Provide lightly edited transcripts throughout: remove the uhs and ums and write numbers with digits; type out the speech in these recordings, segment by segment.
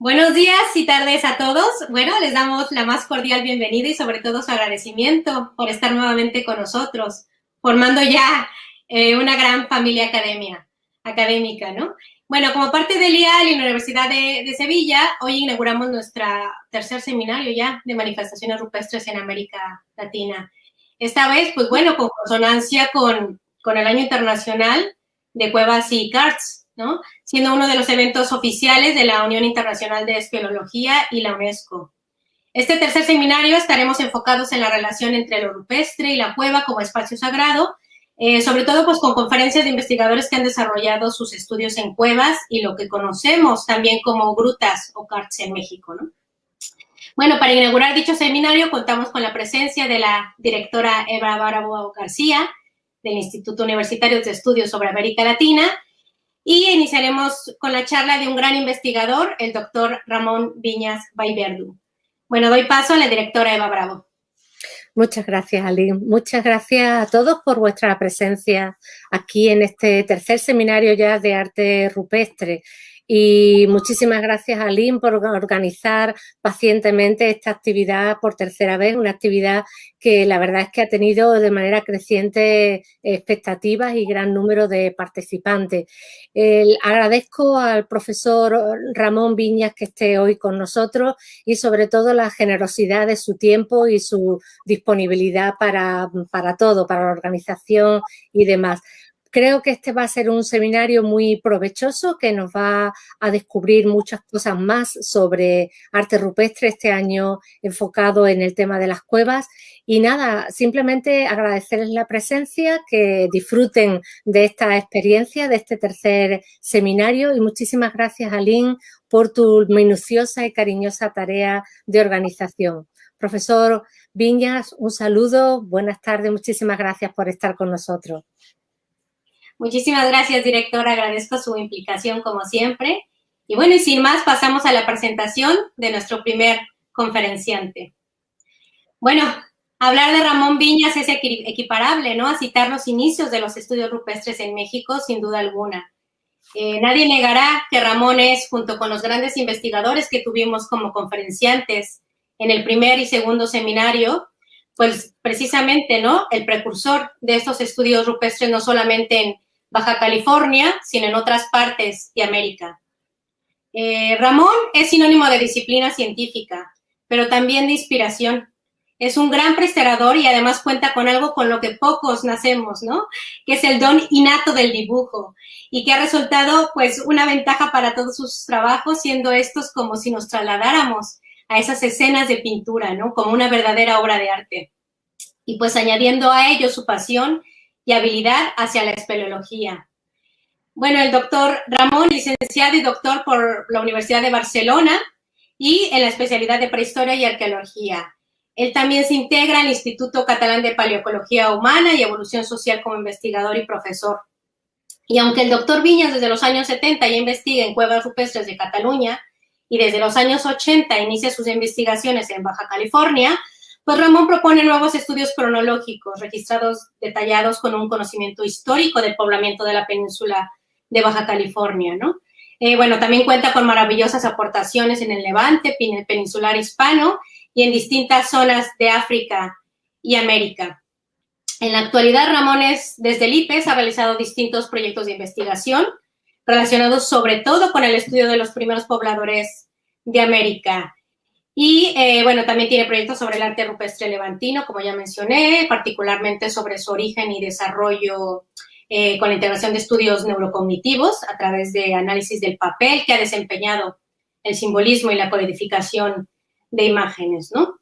Buenos días y tardes a todos. Bueno, les damos la más cordial bienvenida y sobre todo su agradecimiento por estar nuevamente con nosotros, formando ya una gran familia académica, ¿no? Bueno, como parte del IAL y la Universidad de Sevilla, hoy inauguramos nuestra tercer seminario ya de manifestaciones rupestres en América Latina. Esta vez, pues bueno, con consonancia con el Año Internacional de Cuevas y Carts, ¿no? Siendo uno de los eventos oficiales de la Unión Internacional de Espeleología y la UNESCO. Este tercer seminario estaremos enfocados en la relación entre lo rupestre y la cueva como espacio sagrado, sobre todo pues con conferencias de investigadores que han desarrollado sus estudios en cuevas y lo que conocemos también como grutas o carts en México, ¿no? Bueno, para inaugurar dicho seminario contamos con la presencia de la directora Eva Bravo García del Instituto Universitario de Estudios sobre América Latina, y iniciaremos con la charla de un gran investigador, el doctor Ramón Viñas Vallverdu. Bueno, doy paso a la directora Eva Bravo. Muchas gracias, Aline. Muchas gracias a todos por vuestra presencia aquí en este tercer seminario ya de arte rupestre. Y muchísimas gracias, Aline, por organizar pacientemente esta actividad por tercera vez, una actividad que la verdad es que ha tenido de manera creciente expectativas y gran número de participantes. Agradezco al profesor Ramón Viñas que esté hoy con nosotros y sobre todo la generosidad de su tiempo y su disponibilidad para todo, para la organización y demás. Creo que este va a ser un seminario muy provechoso que nos va a descubrir muchas cosas más sobre arte rupestre este año enfocado en el tema de las cuevas. Y nada, simplemente agradecerles la presencia, que disfruten de esta experiencia, de este tercer seminario y muchísimas gracias, Aline, por tu minuciosa y cariñosa tarea de organización. Profesor Viñas, un saludo, buenas tardes, muchísimas gracias por estar con nosotros. Muchísimas gracias, directora, agradezco su implicación como siempre. Y bueno, y sin más, pasamos a la presentación de nuestro primer conferenciante. Bueno, hablar de Ramón Viñas es equiparable, ¿no?, a citar los inicios de los estudios rupestres en México, sin duda alguna. Nadie negará que Ramón es, junto con los grandes investigadores que tuvimos como conferenciantes en el primer y segundo seminario, pues precisamente, ¿no?, el precursor de estos estudios rupestres no solamente en Baja California, sino en otras partes de América. Ramón es sinónimo de disciplina científica, pero también de inspiración. Es un gran prestador y además cuenta con algo con lo que pocos nacemos, ¿no?, que es el don innato del dibujo, y que ha resultado, pues, una ventaja para todos sus trabajos, siendo estos como si nos trasladáramos a esas escenas de pintura, ¿no?, como una verdadera obra de arte. Y pues añadiendo a ello su pasión y habilidad hacia la espeleología. Bueno, el doctor Ramón, licenciado y doctor por la Universidad de Barcelona y en la especialidad de Prehistoria y Arqueología. Él también se integra al Instituto Catalán de Paleoecología Humana y Evolución Social como investigador y profesor. Y aunque el doctor Viñas desde los años 70 ya investiga en cuevas rupestres de Cataluña y desde los años 80 inicia sus investigaciones en Baja California, pues Ramón propone nuevos estudios cronológicos, registrados detallados con un conocimiento histórico del poblamiento de la península de Baja California, ¿no? Bueno, también cuenta con maravillosas aportaciones en el Levante peninsular hispano y en distintas zonas de África y América. En la actualidad, Ramón desde el IPES ha realizado distintos proyectos de investigación relacionados sobre todo con el estudio de los primeros pobladores de América. Y, bueno, también tiene proyectos sobre el arte rupestre levantino, como ya mencioné, particularmente sobre su origen y desarrollo con la integración de estudios neurocognitivos a través de análisis del papel que ha desempeñado el simbolismo y la codificación de imágenes, ¿no?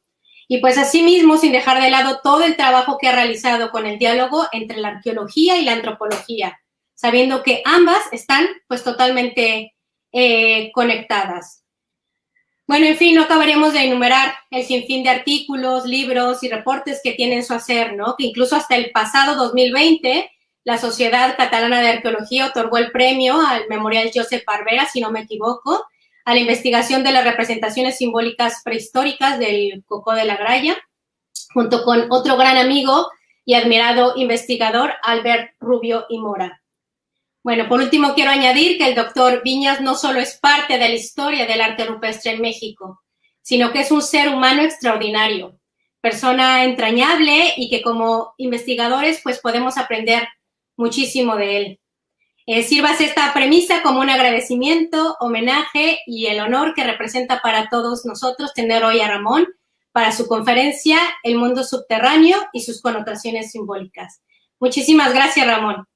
Y pues asimismo, sin dejar de lado todo el trabajo que ha realizado con el diálogo entre la arqueología y la antropología, sabiendo que ambas están pues totalmente conectadas. Bueno, en fin, no acabaremos de enumerar el sinfín de artículos, libros y reportes que tiene en su hacer, ¿no? Que incluso hasta el pasado 2020, la Sociedad Catalana de Arqueología otorgó el premio al Memorial Josep Barbera, si no me equivoco, a la investigación de las representaciones simbólicas prehistóricas del Cocó de la Gralla, junto con otro gran amigo y admirado investigador, Albert Rubio y Mora. Bueno, por último quiero añadir que el doctor Viñas no solo es parte de la historia del arte rupestre en México, sino que es un ser humano extraordinario, persona entrañable y que como investigadores pues podemos aprender muchísimo de él. Sírvase esta premisa como un agradecimiento, homenaje y el honor que representa para todos nosotros tener hoy a Ramón para su conferencia El mundo subterráneo y sus connotaciones simbólicas. Muchísimas gracias, Ramón.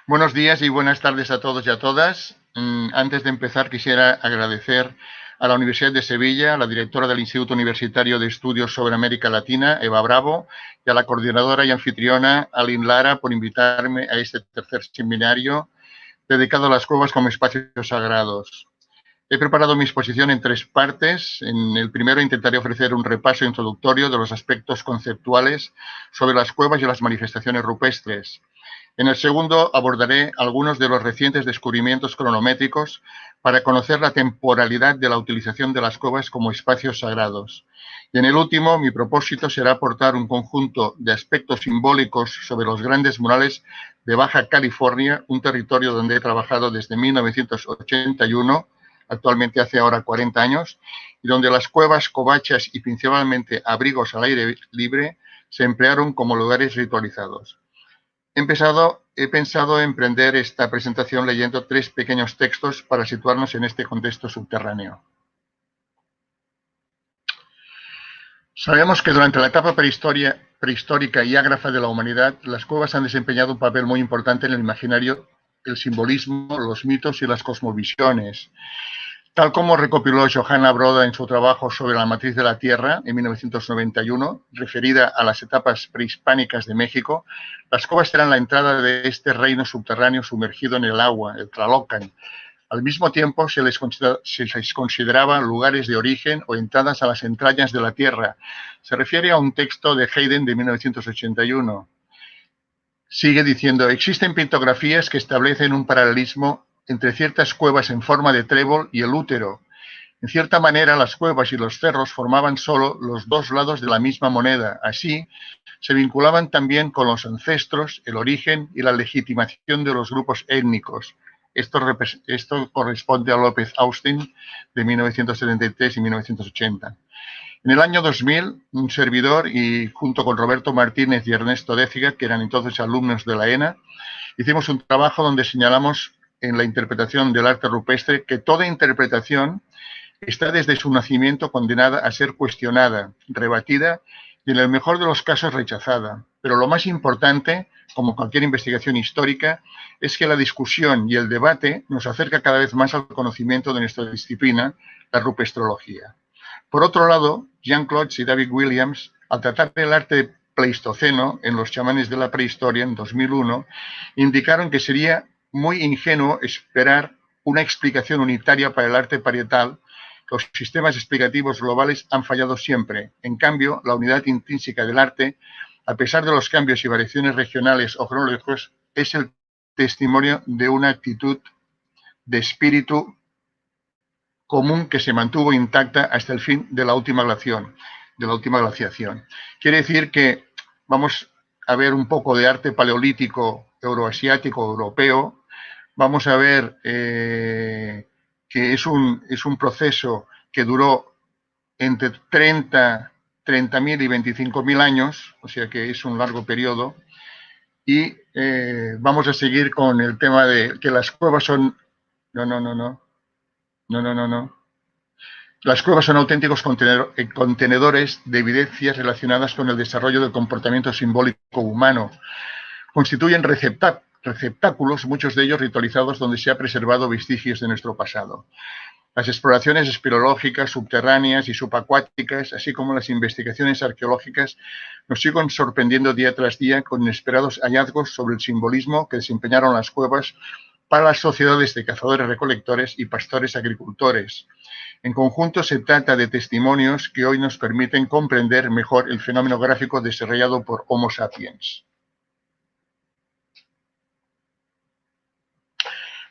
Buenos días y buenas tardes a todos y a todas. Antes de empezar, quisiera agradecer a la Universidad de Sevilla, a la directora del Instituto Universitario de Estudios sobre América Latina, Eva Bravo, y a la coordinadora y anfitriona, Aline Lara, por invitarme a este tercer seminario dedicado a las cuevas como espacios sagrados. He preparado mi exposición en 3 partes. En el primero intentaré ofrecer un repaso introductorio de los aspectos conceptuales sobre las cuevas y las manifestaciones rupestres. En el segundo abordaré algunos de los recientes descubrimientos cronométricos para conocer la temporalidad de la utilización de las cuevas como espacios sagrados. Y en el último, mi propósito será aportar un conjunto de aspectos simbólicos sobre los grandes murales de Baja California, un territorio donde he trabajado desde 1981, actualmente hace ahora 40 años, y donde las cuevas, covachas y principalmente abrigos al aire libre se emplearon como lugares ritualizados. He pensado emprender esta presentación leyendo 3 pequeños textos para situarnos en este contexto subterráneo. Sabemos que durante la etapa prehistórica y ágrafa de la humanidad, las cuevas han desempeñado un papel muy importante en el imaginario, el simbolismo, los mitos y las cosmovisiones. Tal como recopiló Johanna Broda en su trabajo sobre la matriz de la Tierra en 1991, referida a las etapas prehispánicas de México, las cuevas eran la entrada de este reino subterráneo sumergido en el agua, el Tlalocan. Al mismo tiempo se les consideraba lugares de origen o entradas a las entrañas de la Tierra. Se refiere a un texto de Hayden de 1981. Sigue diciendo, existen pictografías que establecen un paralelismo entre ciertas cuevas en forma de trébol y el útero. En cierta manera, las cuevas y los cerros formaban solo los 2 lados de la misma moneda. Así, se vinculaban también con los ancestros, el origen y la legitimación de los grupos étnicos. Esto corresponde a López Austin de 1973 y 1980. En el año 2000, un servidor y junto con Roberto Martínez y Ernesto Déciga, que eran entonces alumnos de la ENA, hicimos un trabajo donde señalamos en la interpretación del arte rupestre que toda interpretación está desde su nacimiento condenada a ser cuestionada, rebatida y en el mejor de los casos rechazada. Pero lo más importante, como cualquier investigación histórica, es que la discusión y el debate nos acerca cada vez más al conocimiento de nuestra disciplina, la rupestrología. Por otro lado, Jean Klotz y David Williams, al tratar el arte pleistoceno en Los chamanes de la prehistoria, en 2001, indicaron que sería muy ingenuo esperar una explicación unitaria para el arte parietal. Los sistemas explicativos globales han fallado siempre. En cambio, la unidad intrínseca del arte, a pesar de los cambios y variaciones regionales o cronológicos, es el testimonio de una actitud de espíritu común que se mantuvo intacta hasta el fin de la última glaciación. Quiere decir que vamos a ver un poco de arte paleolítico, euroasiático, europeo. Vamos a ver que es un proceso que duró entre 30.000 y 25.000 años, o sea que es un largo periodo. Y vamos a seguir con el tema de que las cuevas son... No. Las cuevas son auténticos contenedores de evidencias relacionadas con el desarrollo del comportamiento simbólico humano. Constituyen receptáculos, muchos de ellos ritualizados, donde se ha preservado vestigios de nuestro pasado. Las exploraciones espeleológicas, subterráneas y subacuáticas, así como las investigaciones arqueológicas, nos siguen sorprendiendo día tras día con inesperados hallazgos sobre el simbolismo que desempeñaron las cuevas para las sociedades de cazadores-recolectores y pastores-agricultores. En conjunto, se trata de testimonios que hoy nos permiten comprender mejor el fenómeno gráfico desarrollado por Homo sapiens.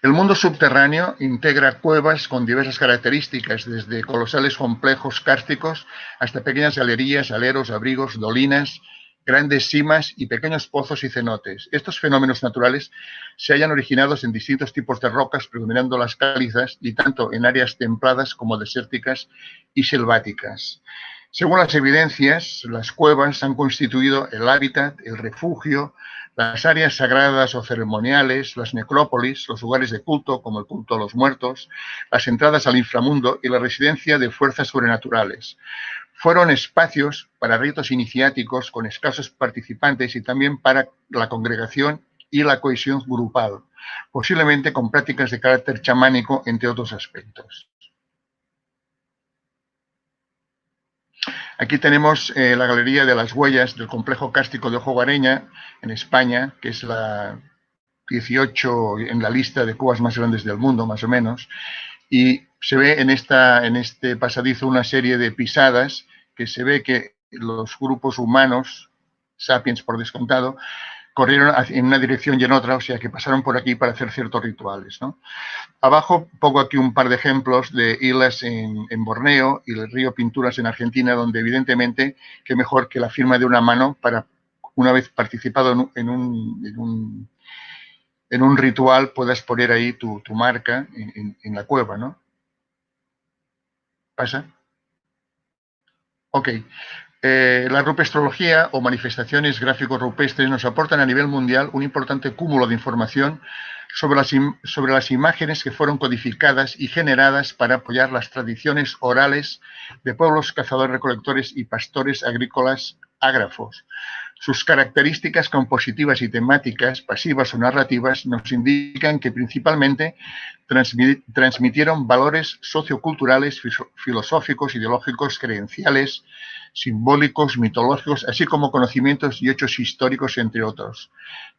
El mundo subterráneo integra cuevas con diversas características, desde colosales complejos kársticos hasta pequeñas galerías, aleros, abrigos, dolinas grandes simas y pequeños pozos y cenotes. Estos fenómenos naturales se hallan originados en distintos tipos de rocas, predominando las calizas y tanto en áreas templadas como desérticas y selváticas. Según las evidencias, las cuevas han constituido el hábitat, el refugio, las áreas sagradas o ceremoniales, las necrópolis, los lugares de culto, como el culto a los muertos, las entradas al inframundo y la residencia de fuerzas sobrenaturales. Fueron espacios para ritos iniciáticos con escasos participantes y también para la congregación y la cohesión grupal, posiblemente con prácticas de carácter chamánico, entre otros aspectos. Aquí tenemos la galería de las huellas del complejo kárstico de Ojo Guareña, en España, que es la 18 en la lista de cuevas más grandes del mundo, más o menos, y se ve en este pasadizo una serie de pisadas que se ve que los grupos humanos, sapiens por descontado, corrieron en una dirección y en otra, o sea que pasaron por aquí para hacer ciertos rituales, ¿no? Abajo pongo aquí un par de ejemplos de islas en Borneo y el río Pinturas en Argentina, donde evidentemente qué mejor que la firma de una mano para, una vez participado en un ritual, puedas poner ahí tu marca en la cueva, ¿no? ¿Pasa? Ok. La rupestrología o manifestaciones gráficos rupestres nos aportan a nivel mundial un importante cúmulo de información sobre las imágenes que fueron codificadas y generadas para apoyar las tradiciones orales de pueblos cazadores-recolectores y pastores agrícolas ágrafos. Sus características compositivas y temáticas, pasivas o narrativas, nos indican que principalmente transmitieron valores socioculturales, filosóficos, ideológicos, creenciales, simbólicos, mitológicos, así como conocimientos y hechos históricos, entre otros.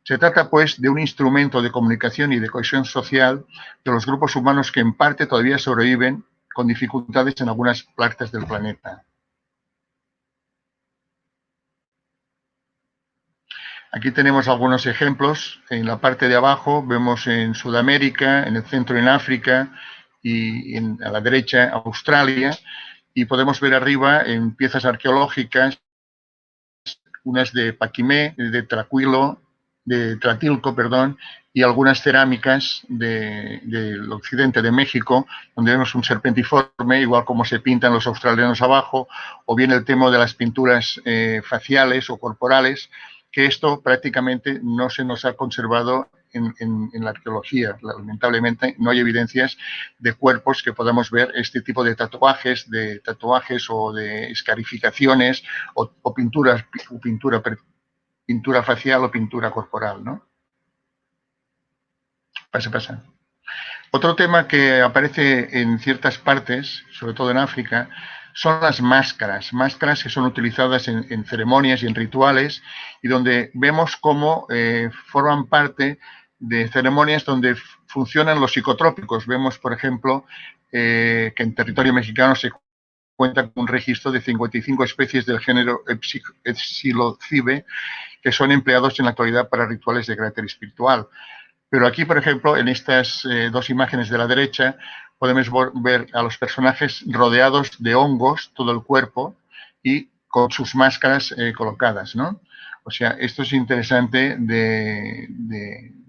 Se trata, pues, de un instrumento de comunicación y de cohesión social de los grupos humanos que en parte todavía sobreviven con dificultades en algunas partes del planeta. Aquí tenemos algunos ejemplos. En la parte de abajo vemos en Sudamérica, en el centro en África y a la derecha Australia. Y podemos ver arriba en piezas arqueológicas, unas de Paquimé, de Tratilco, perdón, y algunas cerámicas del occidente de México, donde vemos un serpentiforme, igual como se pintan los australianos abajo, o bien el tema de las pinturas faciales o corporales, que esto prácticamente no se nos ha conservado en la arqueología. Lamentablemente no hay evidencias de cuerpos que podamos ver este tipo de tatuajes o de escarificaciones o pintura facial o pintura corporal, ¿no? Pasa. Otro tema que aparece en ciertas partes, sobre todo en África, son las máscaras que son utilizadas en ceremonias y en rituales, y donde vemos cómo forman parte de ceremonias donde funcionan los psicotrópicos. Vemos, por ejemplo, que en territorio mexicano se cuenta con un registro de 55 especies del género Psilocybe que son empleados en la actualidad para rituales de carácter espiritual. Pero aquí, por ejemplo, en estas dos imágenes de la derecha, podemos ver a los personajes rodeados de hongos, todo el cuerpo, y con sus máscaras colocadas, ¿no? O sea, esto es interesante de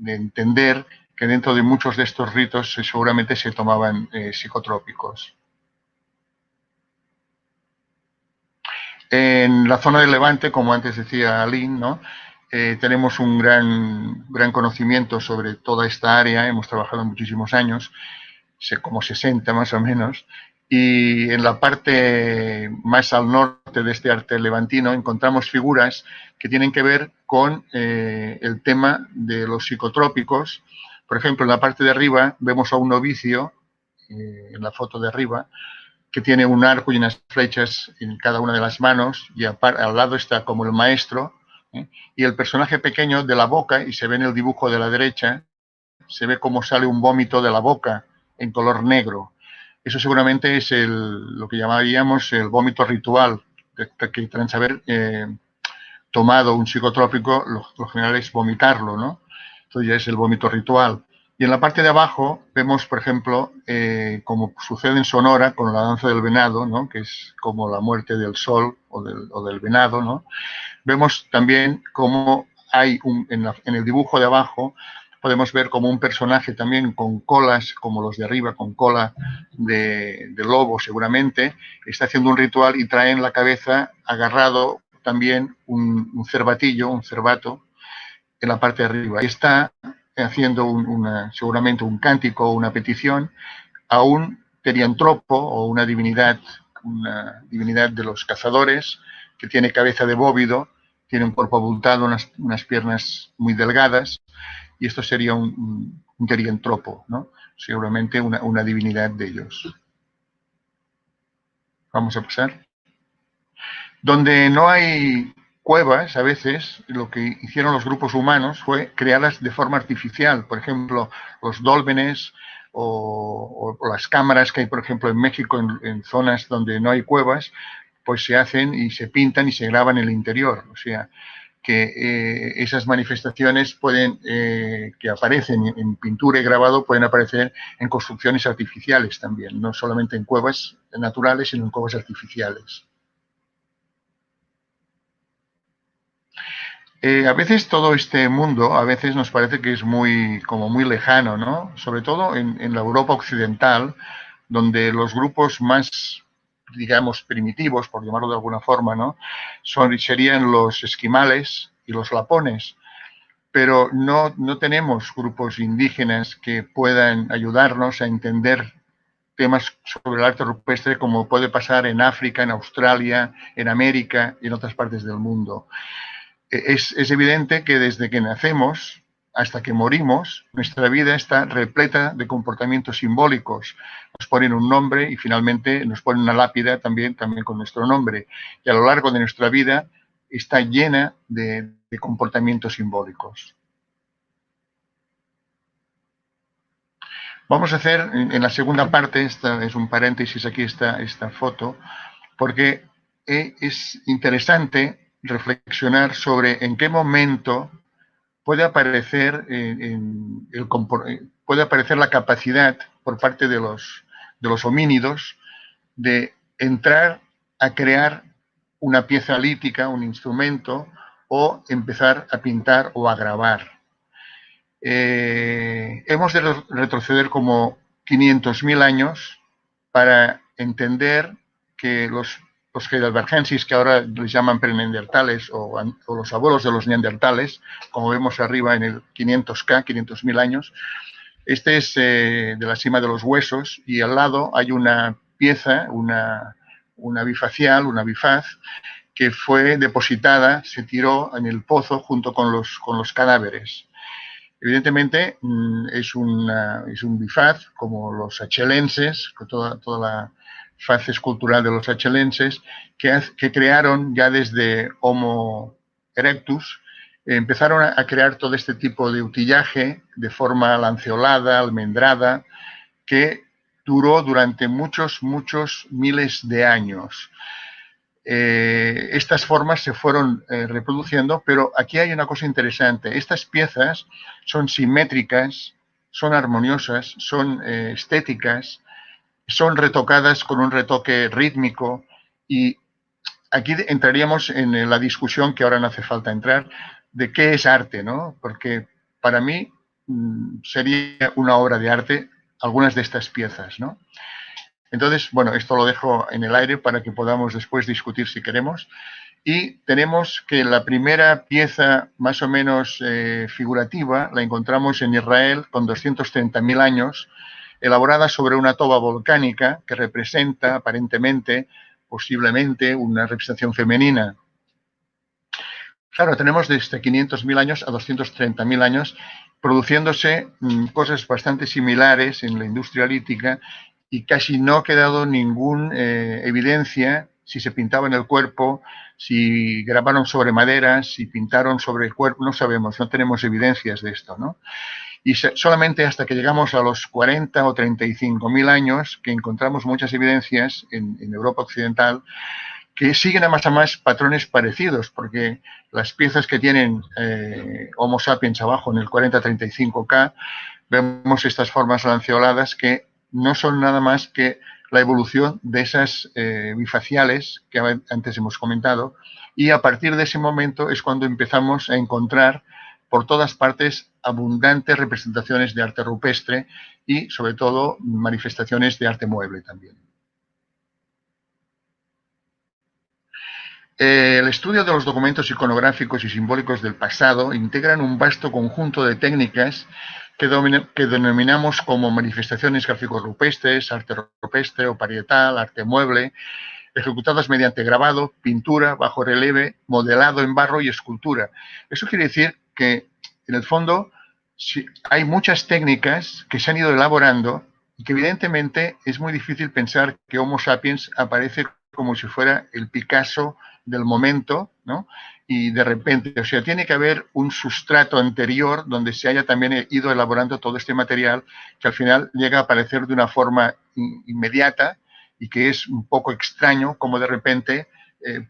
entender que dentro de muchos de estos ritos seguramente se tomaban psicotrópicos. En la zona del Levante, como antes decía Aline, ¿no? Tenemos un gran conocimiento sobre toda esta área, hemos trabajado muchísimos años, como 60 más o menos, y en la parte más al norte de este arte levantino encontramos figuras que tienen que ver con el tema de los psicotrópicos. Por ejemplo, en la parte de arriba vemos a un novicio, en la foto de arriba, que tiene un arco y unas flechas en cada una de las manos, y al lado está como el maestro, y el personaje pequeño de la boca, y se ve en el dibujo de la derecha, se ve cómo sale un vómito de la boca en color negro. Eso seguramente es lo que llamaríamos el vómito ritual, que tras haber tomado un psicotrópico, lo general es vomitarlo, ¿no? Entonces ya es el vómito ritual. Y en la parte de abajo vemos, por ejemplo, como sucede en Sonora con la danza del venado, ¿no? Que es como la muerte del sol o del venado, ¿no? Vemos también cómo hay en el dibujo de abajo, podemos ver como un personaje también con colas, como los de arriba, con cola de lobo seguramente, está haciendo un ritual y trae en la cabeza agarrado también un cervatillo, un cervato, en la parte de arriba. Y está haciendo seguramente un cántico o una petición a un teriantropo o una divinidad de los cazadores que tiene cabeza de bóvido, tiene un cuerpo abultado, unas piernas muy delgadas, y esto sería un teriantropo, ¿no? Seguramente una divinidad de ellos. Vamos a pasar. Donde no hay cuevas, a veces, lo que hicieron los grupos humanos fue crearlas de forma artificial. Por ejemplo, los dólmenes o las cámaras que hay, por ejemplo, en México, en zonas donde no hay cuevas, pues se hacen y se pintan y se graban en el interior. O sea, que esas manifestaciones que aparecen en pintura y grabado, pueden aparecer en construcciones artificiales también, no solamente en cuevas naturales, sino en cuevas artificiales. A veces todo este mundo, a veces nos parece que es como muy lejano, ¿no? Sobre todo en la Europa occidental, donde los grupos más, digamos, primitivos, por llamarlo de alguna forma, ¿no? Serían los esquimales y los lapones. Pero no tenemos grupos indígenas que puedan ayudarnos a entender temas sobre el arte rupestre como puede pasar en África, en Australia, en América y en otras partes del mundo. Es evidente que desde que nacemos hasta que morimos, nuestra vida está repleta de comportamientos simbólicos. Nos ponen un nombre y finalmente nos ponen una lápida también con nuestro nombre. Y a lo largo de nuestra vida está llena de comportamientos simbólicos. Vamos a hacer en la segunda parte, esta es un paréntesis aquí, esta foto, porque es interesante reflexionar sobre en qué momento puede aparecer, puede aparecer la capacidad por parte de los homínidos de entrar a crear una pieza lítica, un instrumento, o empezar a pintar o a grabar. Hemos de retroceder como 500.000 años para entender que los heidelbergensis, que ahora les llaman preneandertales o los abuelos de los neandertales, como vemos arriba en el 500.000 años, este es de la cima de los huesos y al lado hay una pieza, una bifacial, una bifaz, que fue depositada, se tiró en el pozo junto con los cadáveres. Evidentemente es un bifaz como los achelenses, toda la faz escultural de los achelenses, que crearon ya desde Homo erectus, empezaron a crear todo este tipo de utillaje de forma lanceolada, almendrada, que duró durante muchos miles de años. Estas formas se fueron reproduciendo, pero aquí hay una cosa interesante. Estas piezas son simétricas, son armoniosas, son estéticas, son retocadas con un retoque rítmico y aquí entraríamos en la discusión que ahora no hace falta entrar de qué es arte, ¿no? Porque para mí sería una obra de arte algunas de estas piezas, ¿no? Entonces, bueno, esto lo dejo en el aire para que podamos después discutir si queremos. Y tenemos que la primera pieza más o menos figurativa la encontramos en Israel con 230.000 años, elaborada sobre una toba volcánica que representa aparentemente, posiblemente, una representación femenina. Claro, tenemos desde 500.000 años a 230.000 años produciéndose cosas bastante similares en la industria lítica y casi no ha quedado ninguna evidencia si se pintaba en el cuerpo, si grabaron sobre madera, si pintaron sobre el cuerpo, no sabemos, no tenemos evidencias de esto, ¿no? Y solamente hasta que llegamos a los 40 o 35.000 años que encontramos muchas evidencias en Europa occidental que siguen a más patrones parecidos, porque las piezas que tienen Homo sapiens abajo en el 40-35K, vemos estas formas lanceoladas que no son nada más que la evolución de esas bifaciales que antes hemos comentado, y a partir de ese momento es cuando empezamos a encontrar por todas partes abundantes representaciones de arte rupestre y, sobre todo, manifestaciones de arte mueble también. El estudio de los documentos iconográficos y simbólicos del pasado integran un vasto conjunto de técnicas que denominamos como manifestaciones gráfico-rupestres, arte rupestre o parietal, arte mueble, ejecutadas mediante grabado, pintura, bajo relieve, modelado en barro y escultura. Eso quiere decir que, en el fondo, hay muchas técnicas que se han ido elaborando y que, evidentemente, es muy difícil pensar que Homo sapiens aparece como si fuera el Picasso del momento, ¿no? Y de repente, o sea, tiene que haber un sustrato anterior donde se haya también ido elaborando todo este material que al final llega a aparecer de una forma inmediata y que es un poco extraño como de repente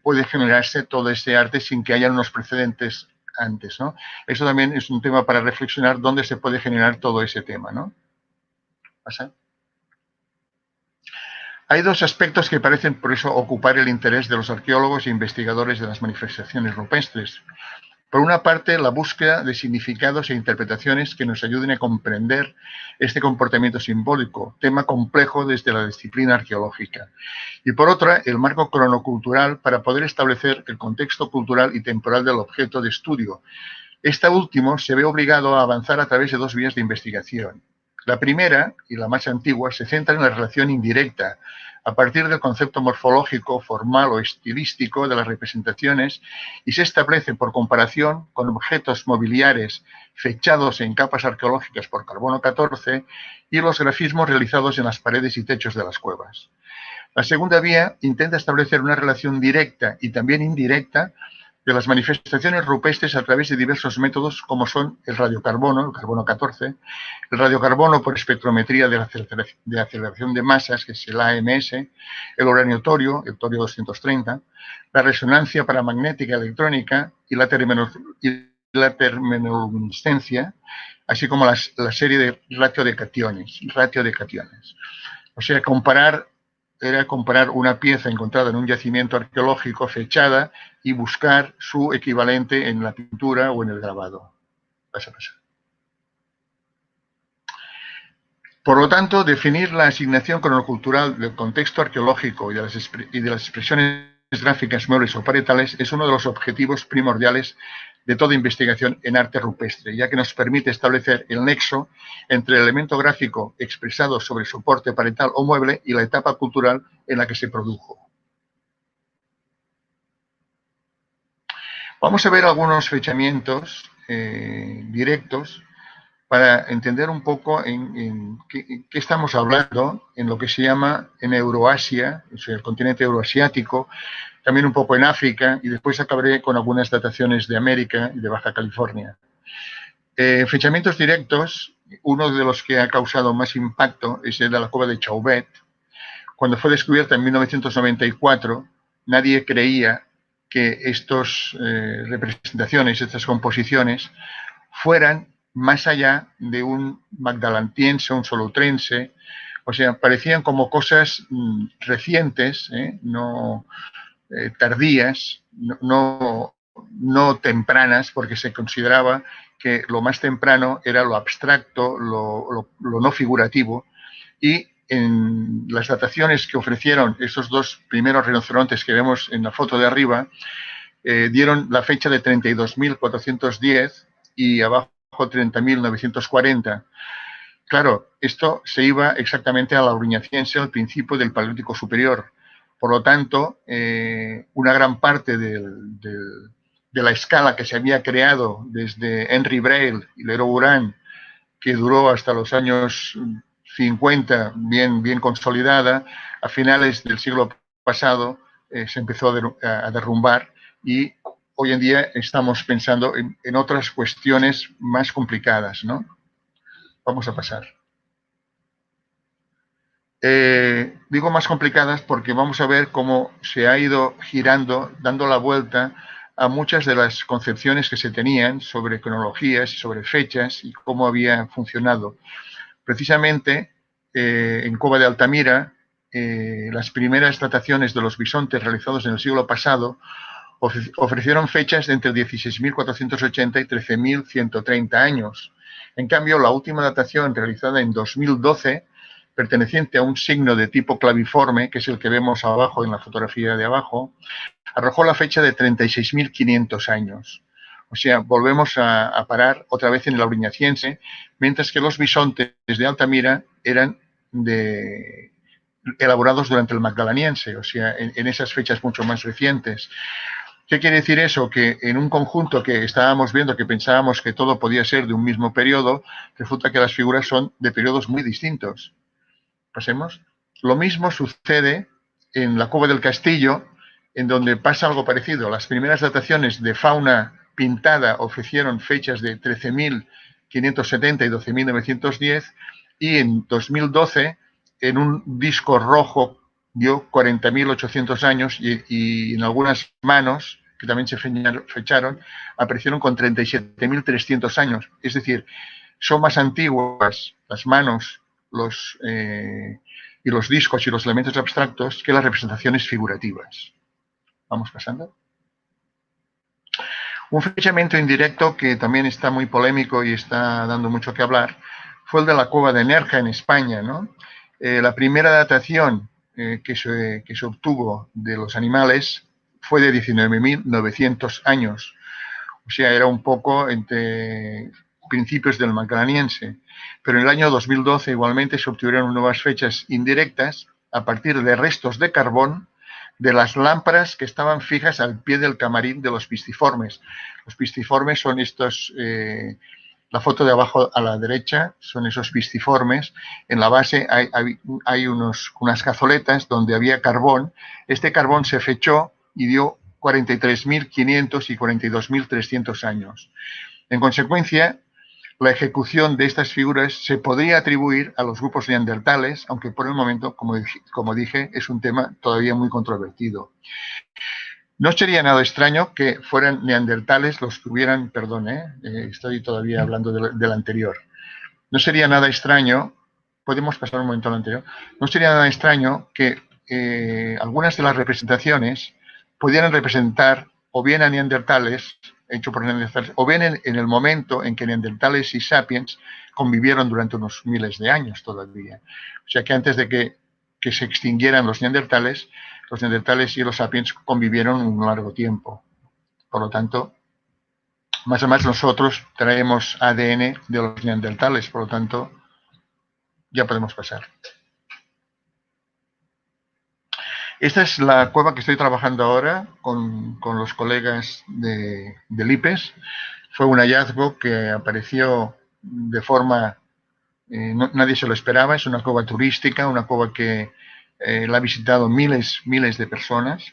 puede generarse todo este arte sin que haya unos precedentes antes, ¿no? Eso también es un tema para reflexionar dónde se puede generar todo ese tema, ¿no? ¿Pasa? Hay dos aspectos que parecen por eso ocupar el interés de los arqueólogos e investigadores de las manifestaciones rupestres. Por una parte, la búsqueda de significados e interpretaciones que nos ayuden a comprender este comportamiento simbólico, tema complejo desde la disciplina arqueológica. Y por otra, el marco cronocultural para poder establecer el contexto cultural y temporal del objeto de estudio. Este último se ve obligado a avanzar a través de dos vías de investigación. La primera, y la más antigua, se centra en la relación indirecta, a partir del concepto morfológico, formal o estilístico de las representaciones, y se establece por comparación con objetos mobiliares fechados en capas arqueológicas por carbono 14 y los grafismos realizados en las paredes y techos de las cuevas. La segunda vía intenta establecer una relación directa y también indirecta de las manifestaciones rupestres a través de diversos métodos como son el radiocarbono, el carbono 14, el radiocarbono por espectrometría de aceleración de masas, que es el AMS, el uranio torio, el torio 230, la resonancia paramagnética electrónica y la termoluminiscencia, así como la serie de ratio de cationes. O sea, comparar una pieza encontrada en un yacimiento arqueológico fechada y buscar su equivalente en la pintura o en el grabado. Pasa. Por lo tanto, definir la asignación cronocultural del contexto arqueológico y de las expresiones gráficas muebles o parietales es uno de los objetivos primordiales de toda investigación en arte rupestre, ya que nos permite establecer el nexo entre el elemento gráfico expresado sobre soporte parietal o mueble y la etapa cultural en la que se produjo. Vamos a ver algunos fechamientos directos para entender un poco en qué estamos hablando en lo que se llama en Euroasia, o sea, el continente euroasiático, también un poco en África, y después acabaré con algunas dataciones de América y de Baja California. Fechamientos directos, uno de los que ha causado más impacto es el de la cueva de Chauvet. Cuando fue descubierta en 1994, nadie creía que estas representaciones, estas composiciones, fueran más allá de un magdalantiense, un soloutrense, o sea, parecían como cosas recientes, no tardías, no tempranas, porque se consideraba que lo más temprano era lo abstracto, lo no figurativo, y en las dataciones que ofrecieron esos dos primeros rinocerontes que vemos en la foto de arriba, dieron la fecha de 32.410 y abajo 30.940. Claro, esto se iba exactamente a la Auriñaciense, al principio del Paleolítico Superior. Por lo tanto, una gran parte de la escala que se había creado desde Henry Breil y Leroy Urán, que duró hasta los años 50, bien consolidada, a finales del siglo pasado se empezó a derrumbar y hoy en día estamos pensando en otras cuestiones más complicadas, ¿no? Vamos a pasar. Digo más complicadas porque vamos a ver cómo se ha ido girando, dando la vuelta a muchas de las concepciones que se tenían sobre cronologías, sobre fechas y cómo había funcionado. Precisamente en Cova de Altamira las primeras dataciones de los bisontes realizados en el siglo pasado ofrecieron fechas de entre 16.480 y 13.130 años. En cambio, la última datación realizada en 2012, perteneciente a un signo de tipo claviforme, que es el que vemos abajo en la fotografía de abajo, arrojó la fecha de 36.500 años. O sea, volvemos a parar otra vez en el auriñaciense, mientras que los bisontes de Altamira eran elaborados durante el magdaleniense, o sea, en esas fechas mucho más recientes. ¿Qué quiere decir eso? Que en un conjunto que estábamos viendo, que pensábamos que todo podía ser de un mismo periodo, resulta que las figuras son de periodos muy distintos. Pasemos. Lo mismo sucede en la Cueva del Castillo, en donde pasa algo parecido. Las primeras dataciones de fauna pintada ofrecieron fechas de 13.570 y 12.910, y en 2012, en un disco rojo, dio 40.800 años, y en algunas manos, que también se fecharon, aparecieron con 37.300 años. Es decir, son más antiguas las manos, y los discos y los elementos abstractos que las representaciones figurativas. Vamos pasando. Un fechamiento indirecto que también está muy polémico y está dando mucho que hablar fue el de la cueva de Nerja en España, ¿no? La primera datación que se obtuvo de los animales fue de 19.900 años. O sea, era un poco entre principios del magdaleniense. Pero en el año 2012 igualmente se obtuvieron nuevas fechas indirectas a partir de restos de carbón de las lámparas que estaban fijas al pie del camarín de los pisciformes. Los pisciformes son estos, la foto de abajo a la derecha son esos pisciformes. En la base hay unas cazoletas donde había carbón. Este carbón se fechó y dio 43.500 y 42.300 años. En consecuencia, la ejecución de estas figuras se podría atribuir a los grupos neandertales, aunque por el momento, como dije, es un tema todavía muy controvertido. No sería nada extraño que fueran neandertales los que hubieran, perdón, estoy todavía hablando del anterior. No sería nada extraño, podemos pasar un momento al anterior, no sería nada extraño que algunas de las representaciones pudieran representar o bien a neandertales, hecho por neandertales, o bien en el momento en que neandertales y sapiens convivieron durante unos miles de años todavía. O sea que antes de que se extinguieran los neandertales y los sapiens convivieron un largo tiempo. Por lo tanto, más o menos nosotros traemos ADN de los neandertales, por lo tanto, ya podemos pasar. Esta es la cueva que estoy trabajando ahora con los colegas del IPES. Fue un hallazgo que apareció de forma... nadie se lo esperaba, es una cueva turística, una cueva que la han visitado miles de personas.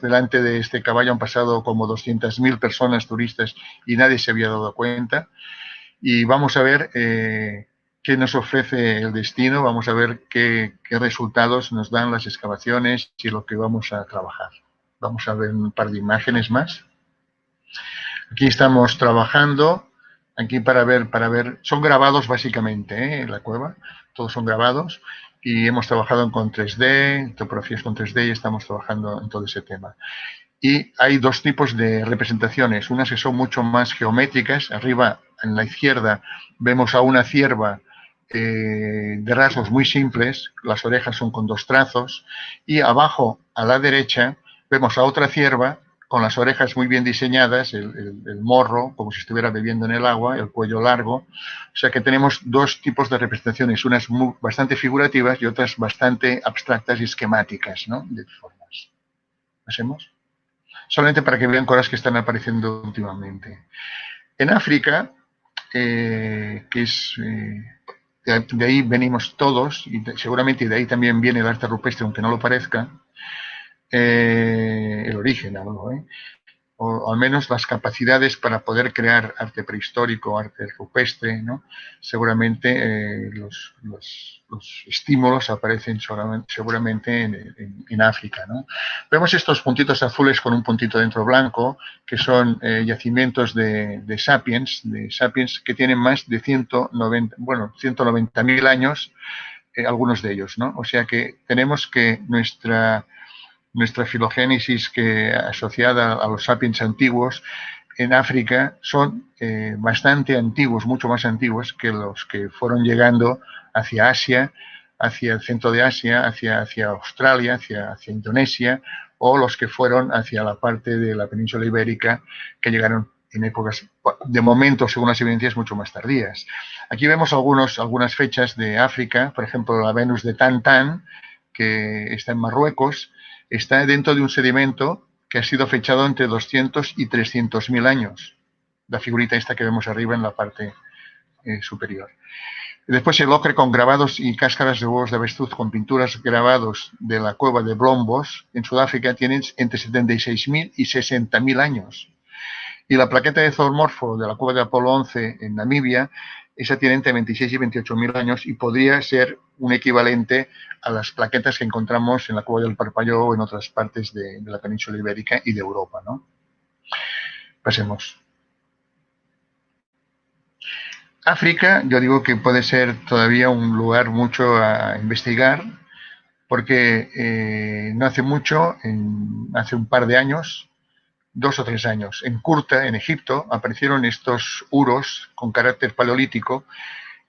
Delante de este caballo han pasado como 200.000 personas turistas y nadie se había dado cuenta. Y vamos a ver qué nos ofrece el destino, vamos a ver qué resultados nos dan las excavaciones y lo que vamos a trabajar. Vamos a ver un par de imágenes más. Aquí estamos trabajando, aquí para ver, son grabados básicamente, en la cueva, todos son grabados, y hemos trabajado con 3D, topografías con 3D, y estamos trabajando en todo ese tema. Y hay dos tipos de representaciones, unas que son mucho más geométricas. Arriba, en la izquierda, vemos a una cierva de rasgos muy simples, las orejas son con 2 trazos, y abajo, a la derecha, vemos a otra cierva con las orejas muy bien diseñadas, el morro, como si estuviera bebiendo en el agua, el cuello largo. O sea que tenemos dos tipos de representaciones, unas bastante figurativas y otras bastante abstractas y esquemáticas, ¿no? De formas. ¿Pasemos? Solamente para que vean cosas que están apareciendo últimamente. En África, que es... de ahí venimos todos, y seguramente de ahí también viene el arte rupestre, aunque no lo parezca, el origen, hablo, o al menos las capacidades para poder crear arte prehistórico, arte rupestre, ¿no? Seguramente los estímulos aparecen seguramente en África, ¿no? Vemos estos puntitos azules con un puntito dentro blanco, que son yacimientos de sapiens que tienen más de 190.000 años, algunos de ellos, ¿no? O sea que tenemos que nuestra filogénesis asociada a los sapiens antiguos en África son bastante antiguos, mucho más antiguos que los que fueron llegando hacia Asia, hacia el centro de Asia, hacia Australia, hacia Indonesia, o los que fueron hacia la parte de la península ibérica, que llegaron en épocas, de momento, según las evidencias, mucho más tardías. Aquí vemos algunas fechas de África, por ejemplo, la Venus de Tan, que está en Marruecos, está dentro de un sedimento que ha sido fechado entre 200 y 300.000 años. La figurita esta que vemos arriba en la parte superior. Después el ocre con grabados y cáscaras de huevos de avestruz con pinturas grabados de la cueva de Blombos en Sudáfrica tienen entre 76.000 y 60.000 años. Y la plaqueta de zoomorfo de la cueva de Apolo 11 en Namibia, esa tiene entre 26 y 28.000 años y podría ser un equivalente a las plaquetas que encontramos en la cueva del Parpalló o en otras partes de la península ibérica y de Europa, ¿no? Pasemos. África, yo digo que puede ser todavía un lugar mucho a investigar, porque no hace mucho, hace un par de años, 2 o 3 años, en Kurta, en Egipto, aparecieron estos uros con carácter paleolítico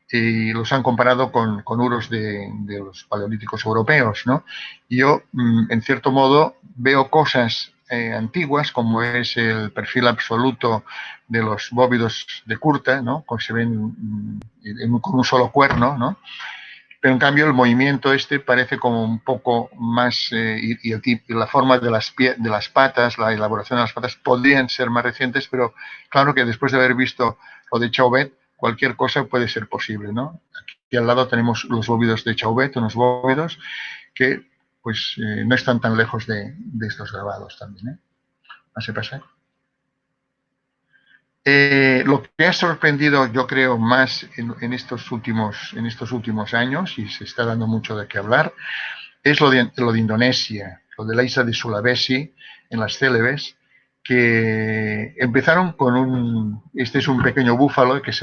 y los han comparado con uros de los paleolíticos europeos, ¿no? Y yo, en cierto modo, veo cosas antiguas, como es el perfil absoluto de los bóvidos de Kurta, ¿no? Que se ven con un solo cuerno, ¿no? Pero en cambio el movimiento parece como un poco más, y la forma de las patas, la elaboración de las patas podrían ser más recientes, pero claro que después de haber visto lo de Chauvet, cualquier cosa puede ser posible, ¿no? Aquí al lado tenemos los bóvidos de Chauvet, unos bóvidos que pues no están tan lejos de estos grabados también, ¿eh? Así pasa. Lo que ha sorprendido, yo creo, más en estos últimos años, y se está dando mucho de qué hablar, es lo de Indonesia, lo de la isla de Sulawesi, en las Célebes, que empezaron con este es un pequeño búfalo que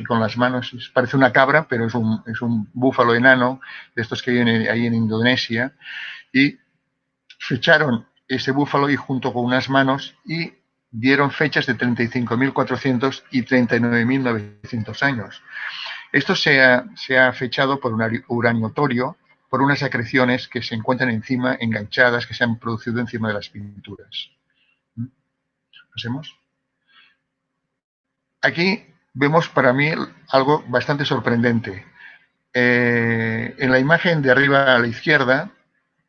con las manos parece una cabra, pero es un búfalo enano, de estos que viven ahí en Indonesia, y fecharon ese búfalo y junto con unas manos y dieron fechas de 35.400 y 39.900 años. Esto se ha fechado por un uraniotorio, por unas acreciones que se encuentran encima, enganchadas, que se han producido encima de las pinturas. Pasemos. Aquí vemos para mí algo bastante sorprendente. En la imagen de arriba a la izquierda,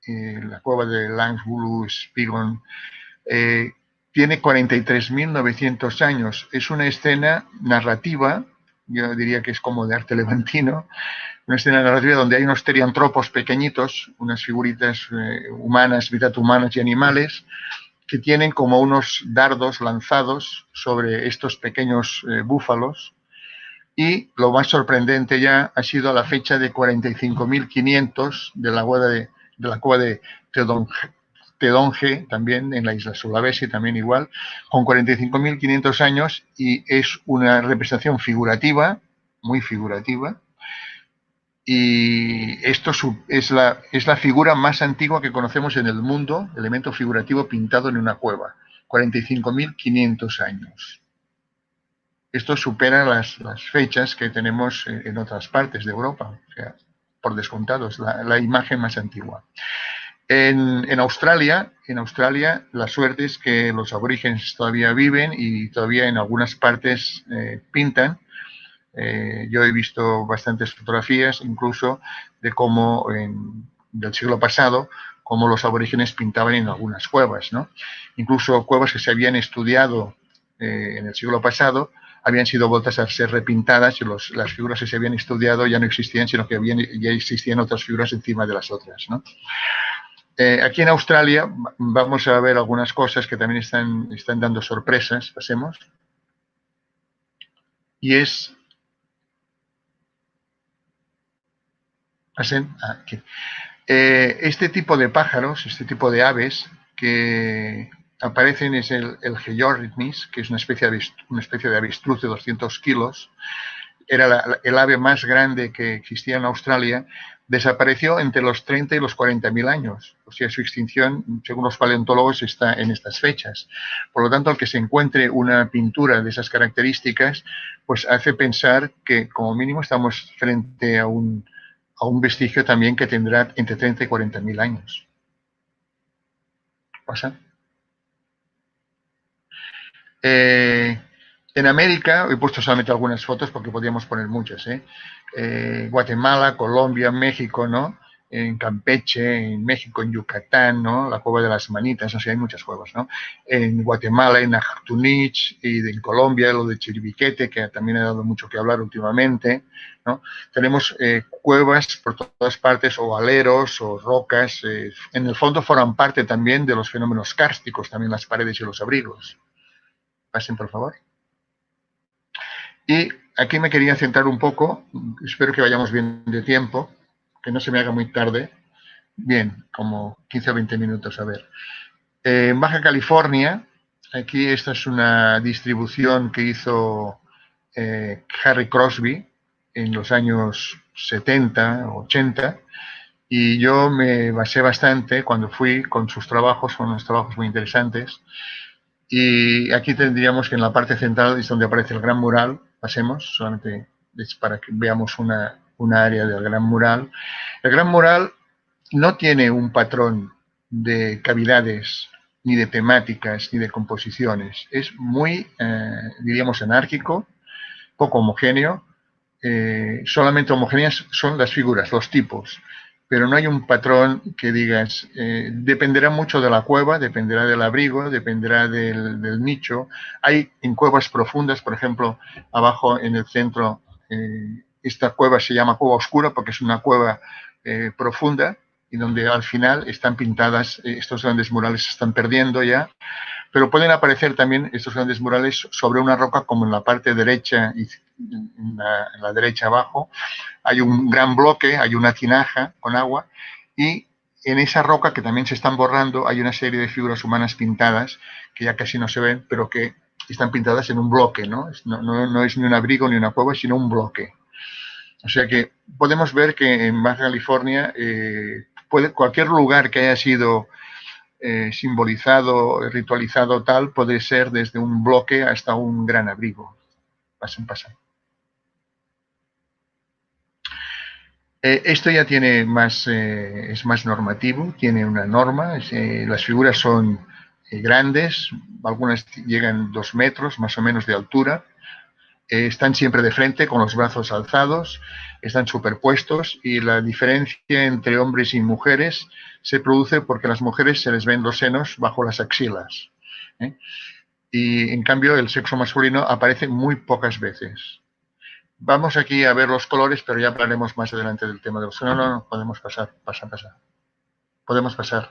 la cueva de Langsbulu Spigon, tiene 43.900 años. Es una escena narrativa, yo diría que es como de arte levantino, una escena narrativa donde hay unos teriantropos pequeñitos, unas figuritas humanas, mitad humanas y animales, que tienen como unos dardos lanzados sobre estos pequeños búfalos. Y lo más sorprendente ya ha sido la fecha de 45.500 de la cueva de Tedonge, también en la isla Sulawesi, también igual, con 45.500 años, y es una representación figurativa, muy figurativa, y esto es la figura más antigua que conocemos en el mundo, elemento figurativo pintado en una cueva, 45.500 años. Esto supera las fechas que tenemos en otras partes de Europa, o sea, por descontado, es la imagen más antigua. En Australia, la suerte es que los aborígenes todavía viven y todavía en algunas partes pintan. Yo he visto bastantes fotografías, incluso de cómo del siglo pasado, cómo los aborígenes pintaban en algunas cuevas, ¿no? Incluso cuevas que se habían estudiado en el siglo pasado habían sido vueltas a ser repintadas y las figuras que se habían estudiado ya no existían, sino que ya existían otras figuras encima de las otras, ¿no? Aquí en Australia vamos a ver algunas cosas que también están dando sorpresas. Pasemos. Y es... Aquí. Este tipo de pájaros, este tipo de aves que aparecen es el Georgnis, que es una especie de avestruz de 200 kilos. era el ave más grande que existía en Australia, desapareció entre los 30 y los 40.000 años. O sea, su extinción, según los paleontólogos, está en estas fechas. Por lo tanto, al que se encuentre una pintura de esas características, pues hace pensar que, como mínimo, estamos frente a un vestigio también que tendrá entre 30 y 40.000 años. ¿Pasa? En América, he puesto solamente algunas fotos porque podríamos poner muchas, Guatemala, Colombia, México, ¿no? En Campeche, en México, en Yucatán, ¿no? La cueva de las manitas, o sea, hay muchas cuevas, ¿no? En Guatemala, en Ajatunich, y en Colombia, lo de Chiribiquete, que también ha dado mucho que hablar últimamente, ¿no? Tenemos cuevas por todas partes, o aleros, o rocas, en el fondo forman parte también de los fenómenos kársticos, también las paredes y los abrigos. Pasen, por favor. Y aquí me quería centrar un poco, espero que vayamos bien de tiempo, que no se me haga muy tarde. Bien, como 15 o 20 minutos, a ver. En Baja California, aquí esta es una distribución que hizo Harry Crosby en los años 70, 80, y yo me basé bastante cuando fui con sus trabajos, son unos trabajos muy interesantes. Y aquí tendríamos que en la parte central es donde aparece el gran mural. Pasemos, solamente para que veamos una área del gran mural. El gran mural no tiene un patrón de cavidades, ni de temáticas, ni de composiciones. Es muy, diríamos, anárquico, poco homogéneo. Solamente homogéneas son las figuras, los tipos, pero no hay un patrón que digas, dependerá mucho de la cueva, dependerá del abrigo, dependerá del nicho. Hay en cuevas profundas, por ejemplo, abajo en el centro, esta cueva se llama cueva oscura porque es una cueva profunda y donde al final están pintadas, estos grandes murales se están perdiendo ya, pero pueden aparecer también estos grandes murales sobre una roca como en la parte derecha y en la derecha abajo. Hay un gran bloque, hay una tinaja con agua y en esa roca que también se están borrando hay una serie de figuras humanas pintadas que ya casi no se ven, pero que están pintadas en un bloque, ¿no? No es ni un abrigo ni una cueva, sino un bloque. O sea que podemos ver que en Baja California cualquier lugar que haya sido simbolizado, ritualizado tal, puede ser desde un bloque hasta un gran abrigo. Pasen. Esto ya tiene más, es más normativo, tiene una norma, las figuras son grandes, algunas llegan 2 metros más o menos de altura, están siempre de frente con los brazos alzados, están superpuestos y la diferencia entre hombres y mujeres se produce porque a las mujeres se les ven los senos bajo las axilas, y en cambio el sexo masculino aparece muy pocas veces. Vamos aquí a ver los colores, pero ya hablaremos más adelante del tema de los... No, podemos pasar. Podemos pasar.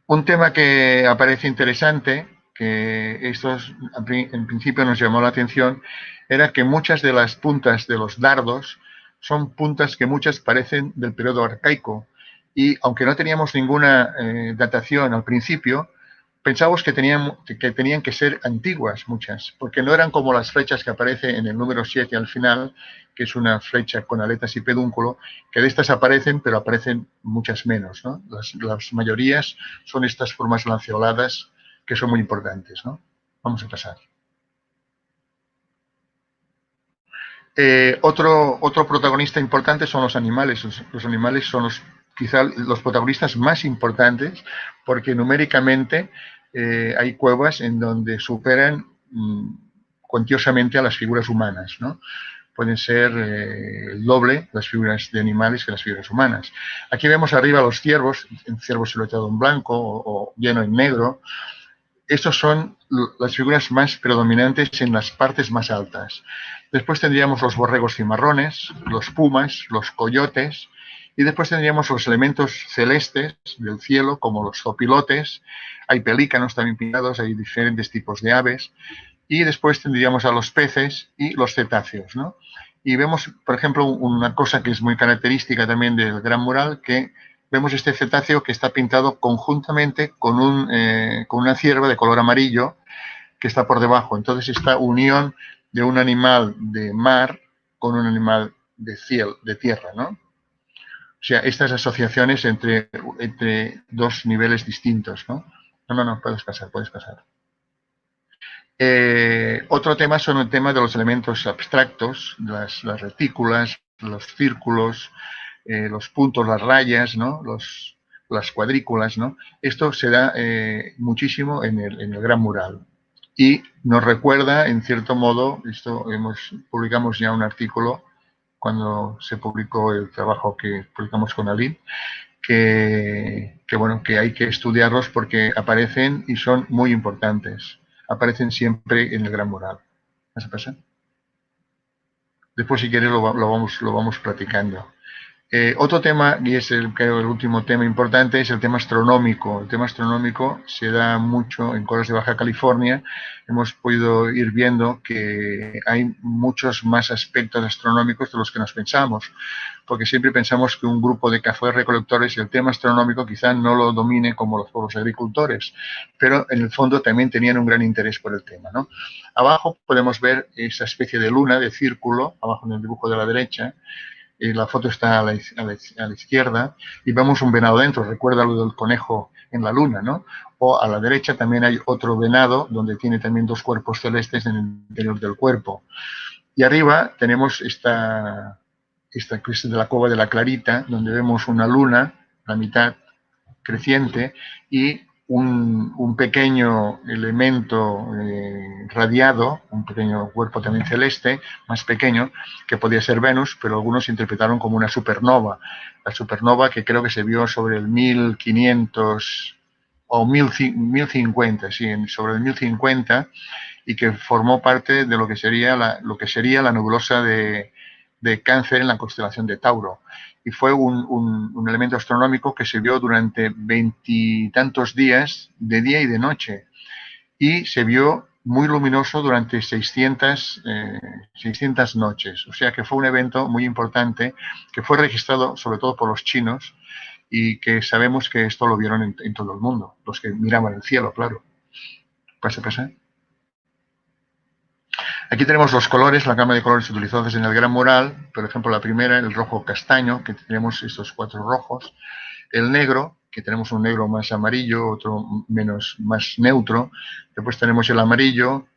Un tema que aparece interesante, que en principio nos llamó la atención, era que muchas de las puntas de los dardos son puntas que muchas parecen del periodo arcaico. Y aunque no teníamos ninguna datación al principio, pensábamos que tenían que ser antiguas muchas, porque no eran como las flechas que aparecen en el número 7 al final, que es una flecha con aletas y pedúnculo, que de estas aparecen, pero aparecen muchas menos, ¿no? Las mayorías son estas formas lanceoladas que son muy importantes, ¿no? Vamos a pasar. Otro protagonista importante son los animales. Los animales son quizá los protagonistas más importantes porque numéricamente hay cuevas en donde superan cuantiosamente a las figuras humanas, ¿no? Pueden ser el doble las figuras de animales que las figuras humanas. Aquí vemos arriba los ciervos, un ciervo siluetado en blanco o lleno en negro. Estos son las figuras más predominantes en las partes más altas. Después tendríamos los borregos cimarrones, los pumas, los coyotes, y después tendríamos los elementos celestes del cielo, como los zopilotes, hay pelícanos también pintados, hay diferentes tipos de aves, y después tendríamos a los peces y los cetáceos, ¿no? Y vemos, por ejemplo, una cosa que es muy característica también del gran mural, que vemos este cetáceo que está pintado conjuntamente con una cierva de color amarillo que está por debajo. Entonces, esta unión de un animal de mar con un animal de tierra, ¿no? O sea, estas asociaciones entre dos niveles distintos, ¿no? No, puedes pasar. Otro tema son el tema de los elementos abstractos, las retículas, los círculos, los puntos, las rayas, ¿no? Las cuadrículas, ¿no? Esto se da muchísimo en el gran mural. Y nos recuerda, en cierto modo, publicamos ya un artículo cuando se publicó el trabajo que publicamos con Aline, que hay que estudiarlos porque aparecen y son muy importantes. Aparecen siempre en el gran mural. ¿Vas a pasar? Después, si quieres, lo vamos platicando. Otro tema, y es creo el último tema importante, es el tema astronómico. El tema astronómico se da mucho en Coros de Baja California. Hemos podido ir viendo que hay muchos más aspectos astronómicos de los que nos pensamos, porque siempre pensamos que un grupo de cazadores recolectores el tema astronómico quizá no lo domine como los pueblos agricultores, pero en el fondo también tenían un gran interés por el tema, ¿no? Abajo podemos ver esa especie de luna, de círculo, abajo en el dibujo de la derecha. La foto está a la izquierda y vemos un venado dentro. Recuerda lo del conejo en la luna, ¿no? O a la derecha también hay otro venado donde tiene también dos cuerpos celestes en el interior del cuerpo. Y arriba tenemos esta crisis de la Cova de la Clarita, donde vemos una luna, la mitad creciente, y un pequeño elemento radiado, un pequeño cuerpo también celeste, más pequeño, que podía ser Venus, pero algunos interpretaron como una supernova. La supernova que creo que se vio sobre el 1500 o 1050, sí, sobre el 1050, y que formó parte de lo que sería la nebulosa de Cáncer en la constelación de Tauro. Y fue un elemento astronómico que se vio durante 20 y tantos días, de día y de noche. Y se vio muy luminoso durante 600 noches. O sea que fue un evento muy importante que fue registrado sobre todo por los chinos y que sabemos que esto lo vieron en todo el mundo, los que miraban el cielo, claro. Pasa. Aquí tenemos los colores, la gama de colores utilizados en el gran mural. Por ejemplo, la primera, el rojo castaño, que tenemos estos 4 rojos. El negro, que tenemos un negro más amarillo, otro más neutro. Después tenemos el amarillo,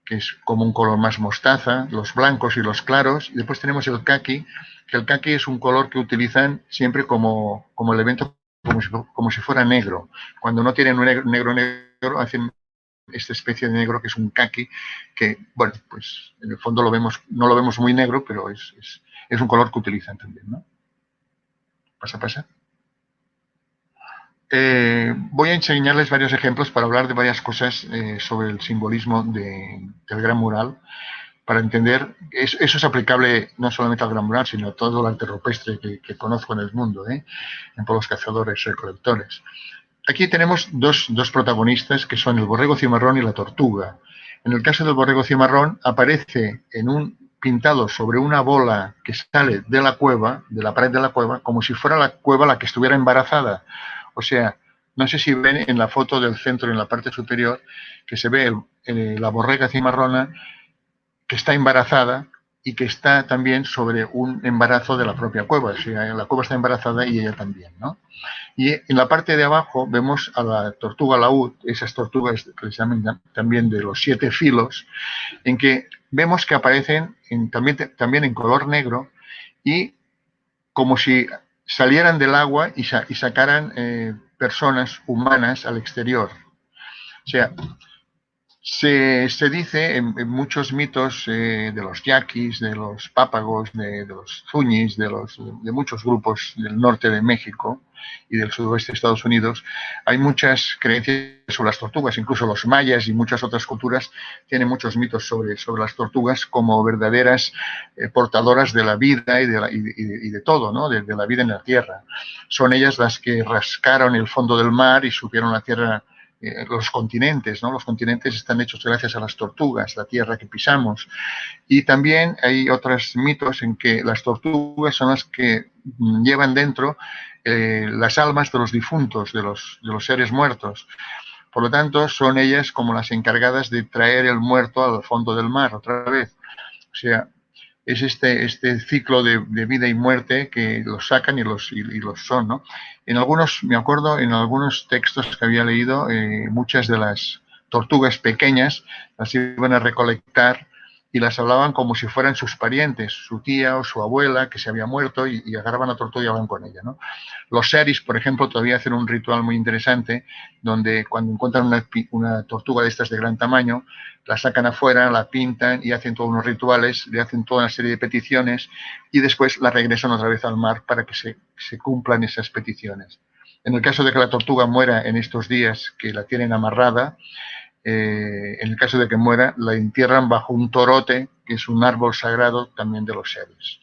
que es como un color más mostaza, los blancos y los claros. Y después tenemos el caqui, que el caqui es un color que utilizan siempre como elemento, como si fuera negro. Cuando no tienen un negro, hacen esta especie de negro que es un caqui, que, bueno, pues en el fondo no lo vemos muy negro, pero es un color que utilizan también, ¿no? Pasa. Voy a enseñarles varios ejemplos para hablar de varias cosas sobre el simbolismo del gran mural, para entender, eso es aplicable no solamente al gran mural, sino a todo el arte rupestre que conozco en el mundo, en todos los cazadores recolectores. Aquí tenemos dos protagonistas que son el borrego cimarrón y la tortuga. En el caso del borrego cimarrón aparece pintado sobre una bola que sale de la cueva, de la pared de la cueva, como si fuera la cueva la que estuviera embarazada. O sea, no sé si ven en la foto del centro, en la parte superior, que se ve la borrega cimarrona que está embarazada y que está también sobre un embarazo de la propia cueva. O sea, la cueva está embarazada y ella también, ¿no? Y en la parte de abajo vemos a la tortuga laúd, esas tortugas que se llaman también de los 7 filos, en que vemos que aparecen también en color negro y como si salieran del agua y sacaran personas humanas al exterior. O sea, se dice en muchos mitos de los yaquis, de los pápagos, de los zuñis, de muchos grupos del norte de México y del sudoeste de Estados Unidos, hay muchas creencias sobre las tortugas. Incluso los mayas y muchas otras culturas tienen muchos mitos sobre las tortugas como verdaderas portadoras de la vida y de todo, ¿no? De la vida en la tierra. Son ellas las que rascaron el fondo del mar y supieron la tierra. Los continentes, ¿no? Los continentes están hechos gracias a las tortugas, la tierra que pisamos. Y también hay otros mitos en que las tortugas son las que llevan dentro las almas de los difuntos, de los seres muertos. Por lo tanto, son ellas como las encargadas de traer el muerto al fondo del mar otra vez. O sea, es este ciclo de vida y muerte que los sacan y los son, ¿no? En algunos, me acuerdo, en algunos textos que había leído, muchas de las tortugas pequeñas las iban a recolectar y las hablaban como si fueran sus parientes, su tía o su abuela que se había muerto y agarraban la tortuga y hablaban con ella, ¿no? Los seris, por ejemplo, todavía hacen un ritual muy interesante donde cuando encuentran una tortuga de estas de gran tamaño, la sacan afuera, la pintan y hacen todos unos rituales, le hacen toda una serie de peticiones y después la regresan otra vez al mar para que se cumplan esas peticiones. En el caso de que la tortuga muera en estos días que la tienen amarrada, en el caso de que muera, la entierran bajo un torote, que es un árbol sagrado también de los seres.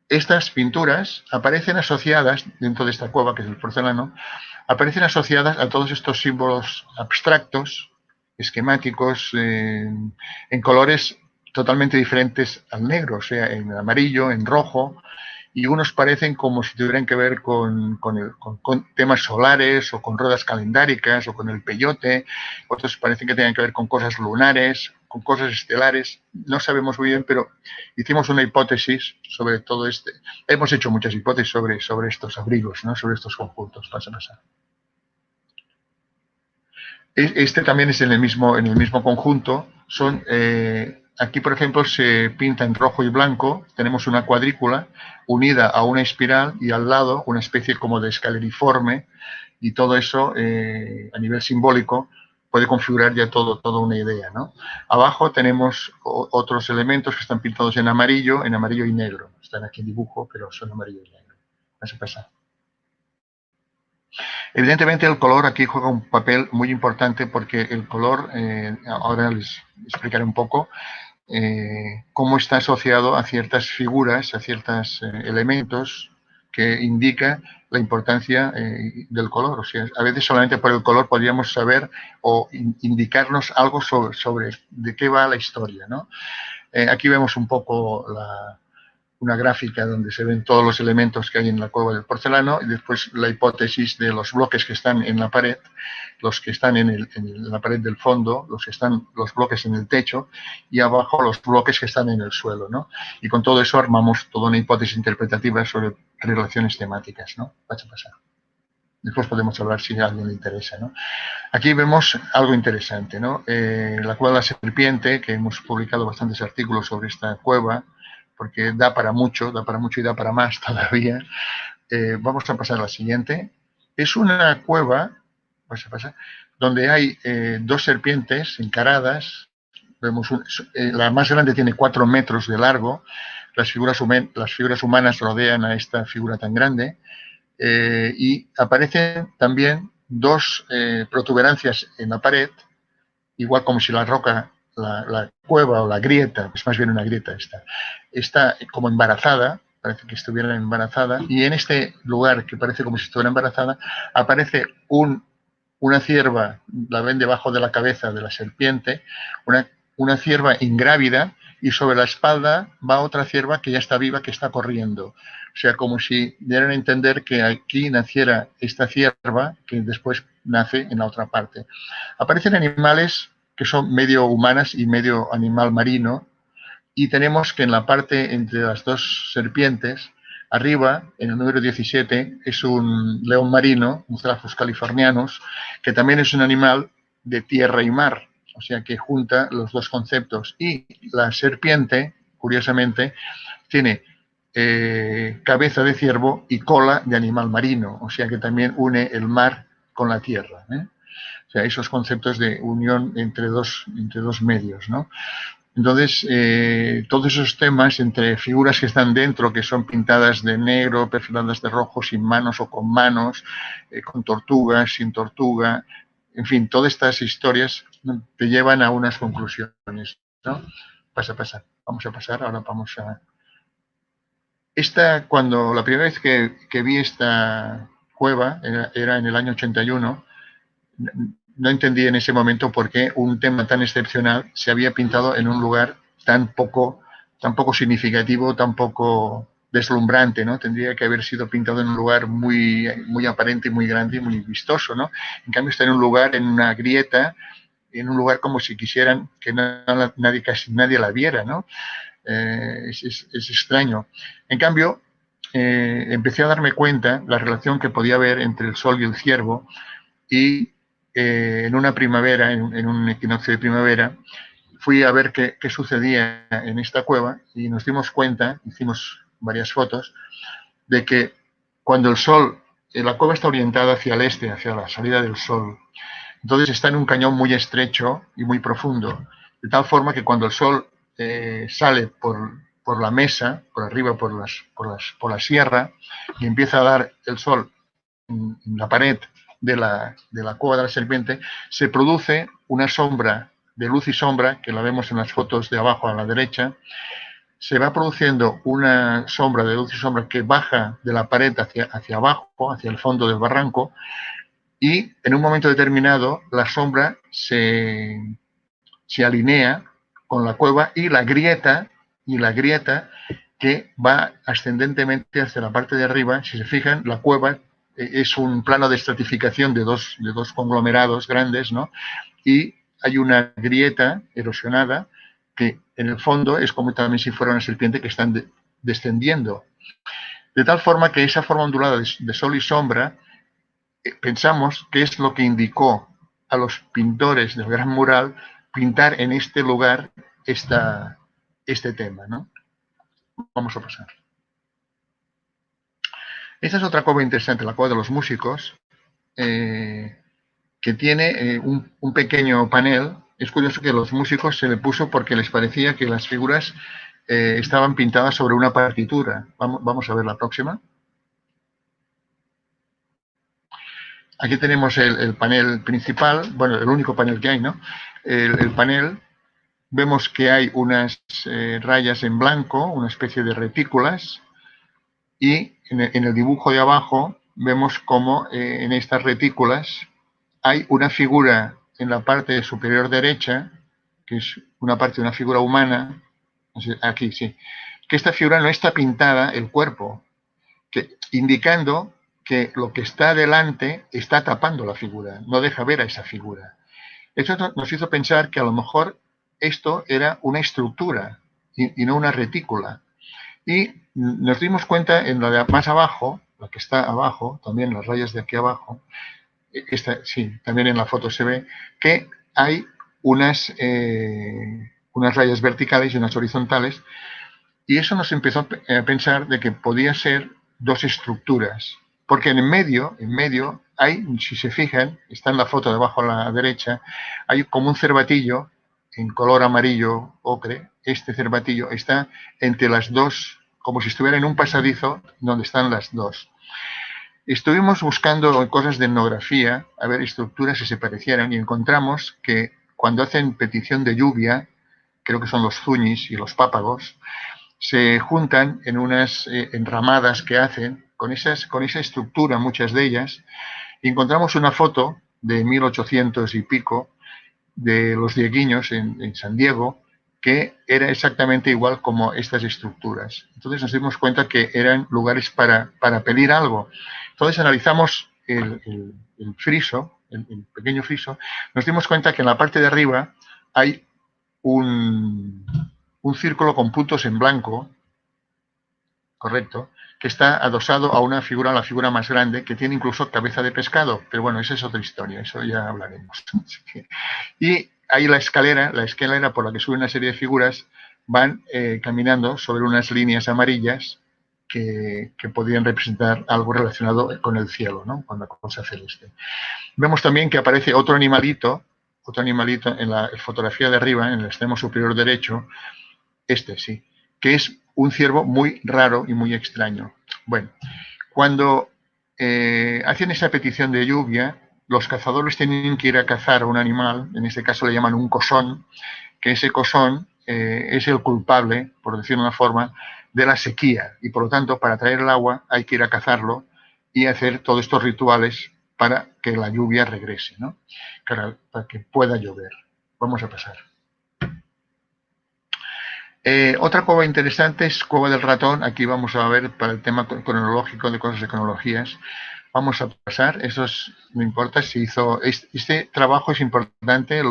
Estas pinturas aparecen asociadas, dentro de esta cueva, que es el porcelano, aparecen asociadas a todos estos símbolos abstractos, esquemáticos, en colores totalmente diferentes al negro, o sea, en amarillo, en rojo, y unos parecen como si tuvieran que ver con temas solares o con ruedas calendáricas o con el peyote, otros parecen que tengan que ver con cosas lunares, con cosas estelares, no sabemos muy bien, pero hicimos una hipótesis sobre todo hemos hecho muchas hipótesis sobre estos abrigos, ¿no? Sobre estos conjuntos. Pasa. Este también es en el mismo conjunto, son... Aquí, por ejemplo, se pinta en rojo y blanco, tenemos una cuadrícula unida a una espiral y al lado una especie como de escaleriforme y todo eso a nivel simbólico puede configurar ya toda una idea, ¿no? Abajo tenemos otros elementos que están pintados en amarillo y negro. Están aquí en dibujo, pero son amarillo y negro. Vamos a pasar. Evidentemente el color aquí juega un papel muy importante porque el color, ahora les explicaré un poco, cómo está asociado a ciertas figuras, a ciertos elementos que indica la importancia del color. O sea, a veces solamente por el color podríamos saber o indicarnos algo sobre de qué va la historia, ¿no? Aquí vemos un poco una gráfica donde se ven todos los elementos que hay en la cueva del porcelano y después la hipótesis de los bloques que están en la pared, los que están en la pared del fondo, los bloques en el techo y abajo los bloques que están en el suelo, ¿no? Y con todo eso armamos toda una hipótesis interpretativa sobre relaciones temáticas, ¿no? Vas a pasar. Después podemos hablar si a alguien le interesa, ¿no? Aquí vemos algo interesante, ¿no? La cueva de la serpiente, que hemos publicado bastantes artículos sobre esta cueva, porque da para mucho y da para más todavía. Vamos a pasar a la siguiente. Es una cueva, donde hay dos serpientes encaradas. Vemos la más grande tiene 4 metros de largo. Las figuras humanas rodean a esta figura tan grande. Y aparecen también dos protuberancias en la pared, igual como si la roca, la cueva o la grieta, es más bien una grieta está como embarazada, parece que estuviera embarazada, y en este lugar que parece como si estuviera embarazada, aparece una cierva, la ven debajo de la cabeza de la serpiente, una cierva ingrávida, y sobre la espalda va otra cierva que ya está viva, que está corriendo. O sea, como si dieran a entender que aquí naciera esta cierva que después nace en la otra parte. Aparecen animales que son medio humanas y medio animal marino, y tenemos que en la parte entre las dos serpientes, arriba, en el número 17, es un león marino, un Mucelaphus californianus, que también es un animal de tierra y mar, o sea que junta los dos conceptos. Y la serpiente, curiosamente, tiene cabeza de ciervo y cola de animal marino, o sea que también une el mar con la tierra, ¿eh? O sea, esos conceptos de unión entre dos medios, ¿no? Entonces, todos esos temas entre figuras que están dentro, que son pintadas de negro, perfiladas de rojo, sin manos o con manos, con tortuga, sin tortuga, en fin, todas estas historias te llevan a unas conclusiones, ¿no? Pasa. Vamos a pasar, ahora vamos a... Cuando la primera vez que vi esta cueva, era en el año 81, no entendí en ese momento por qué un tema tan excepcional se había pintado en un lugar tan poco significativo, tan poco deslumbrante, ¿no? Tendría que haber sido pintado en un lugar muy, muy aparente, muy grande y muy vistoso, ¿no? En cambio está en un lugar, en una grieta, en un lugar como si quisieran que casi nadie la viera, ¿no? Es extraño. En cambio, empecé a darme cuenta la relación que podía haber entre el Sol y el Ciervo, y en una primavera, en un equinoccio de primavera, fui a ver qué sucedía en esta cueva y nos dimos cuenta, hicimos varias fotos, de que cuando el Sol, la cueva está orientada hacia el este, hacia la salida del Sol, entonces está en un cañón muy estrecho y muy profundo, de tal forma que cuando el Sol sale por la mesa, por arriba, por la sierra, y empieza a dar el Sol en la pared de la cueva de la serpiente, se produce una sombra de luz y sombra, que la vemos en las fotos de abajo a la derecha. Se va produciendo una sombra de luz y sombra que baja de la pared hacia abajo, hacia el fondo del barranco, y en un momento determinado la sombra se alinea con la cueva y la grieta que va ascendentemente hacia la parte de arriba. Si se fijan, la cueva es un plano de estratificación de dos conglomerados grandes, ¿no? Y hay una grieta erosionada que en el fondo es como también si fuera una serpiente que están descendiendo. De tal forma que esa forma ondulada de sol y sombra, pensamos que es lo que indicó a los pintores del Gran Mural pintar en este lugar este tema, ¿no? Vamos a pasar. Esta es otra cueva interesante, la cueva de los músicos, que tiene un pequeño panel. Es curioso que a los músicos se le puso porque les parecía que las figuras estaban pintadas sobre una partitura. Vamos a ver la próxima. Aquí tenemos el panel principal, bueno, el único panel que hay, ¿no? El panel, vemos que hay unas rayas en blanco, una especie de retículas, y en el dibujo de abajo vemos cómo en estas retículas hay una figura en la parte superior derecha, que es una parte de una figura humana, aquí sí, que esta figura no está pintada el cuerpo, indicando que lo que está delante está tapando la figura, no deja ver a esa figura. Eso nos hizo pensar que a lo mejor esto era una estructura y no una retícula. Y nos dimos cuenta en la de más abajo, la que está abajo, también las rayas de aquí abajo, sí, también en la foto se ve, que hay unas rayas verticales y unas horizontales, y eso nos empezó a pensar de que podía ser dos estructuras, porque en medio hay, si se fijan, está en la foto de abajo a la derecha, hay como un cervatillo en color amarillo ocre. Este cervatillo está entre las dos, como si estuviera en un pasadizo donde están las dos. Estuvimos buscando cosas de etnografía, a ver estructuras que se parecieran, y encontramos que cuando hacen petición de lluvia, creo que son los zuñis y los pápagos, se juntan en unas enramadas que hacen con esa estructura, muchas de ellas, y encontramos una foto de 1800 y pico de los dieguiños en San Diego, que era exactamente igual como estas estructuras. Entonces nos dimos cuenta que eran lugares para pedir algo. Entonces analizamos el friso, el pequeño friso, nos dimos cuenta que en la parte de arriba hay un círculo con puntos en blanco, correcto, que está adosado a una figura, la figura más grande, que tiene incluso cabeza de pescado, pero bueno, esa es otra historia, eso ya hablaremos. Y ahí la escalera por la que suben una serie de figuras, van caminando sobre unas líneas amarillas que podrían representar algo relacionado con el cielo, ¿no? Con la cosa celeste. Vemos también que aparece otro animalito en la fotografía de arriba, en el extremo superior derecho, sí, que es un ciervo muy raro y muy extraño. Bueno, cuando hacen esa petición de lluvia, los cazadores tienen que ir a cazar a un animal, en este caso le llaman un cosón, que ese cosón es el culpable, por decirlo de una forma, de la sequía, y por lo tanto, para traer el agua hay que ir a cazarlo y hacer todos estos rituales para que la lluvia regrese, ¿no? Para que pueda llover. Vamos a pasar. Otra cueva interesante es Cueva del Ratón. Aquí vamos a ver, para el tema cronológico de cosas de cronologías, Vamos a pasar, eso es, no importa, se hizo, este trabajo es importante,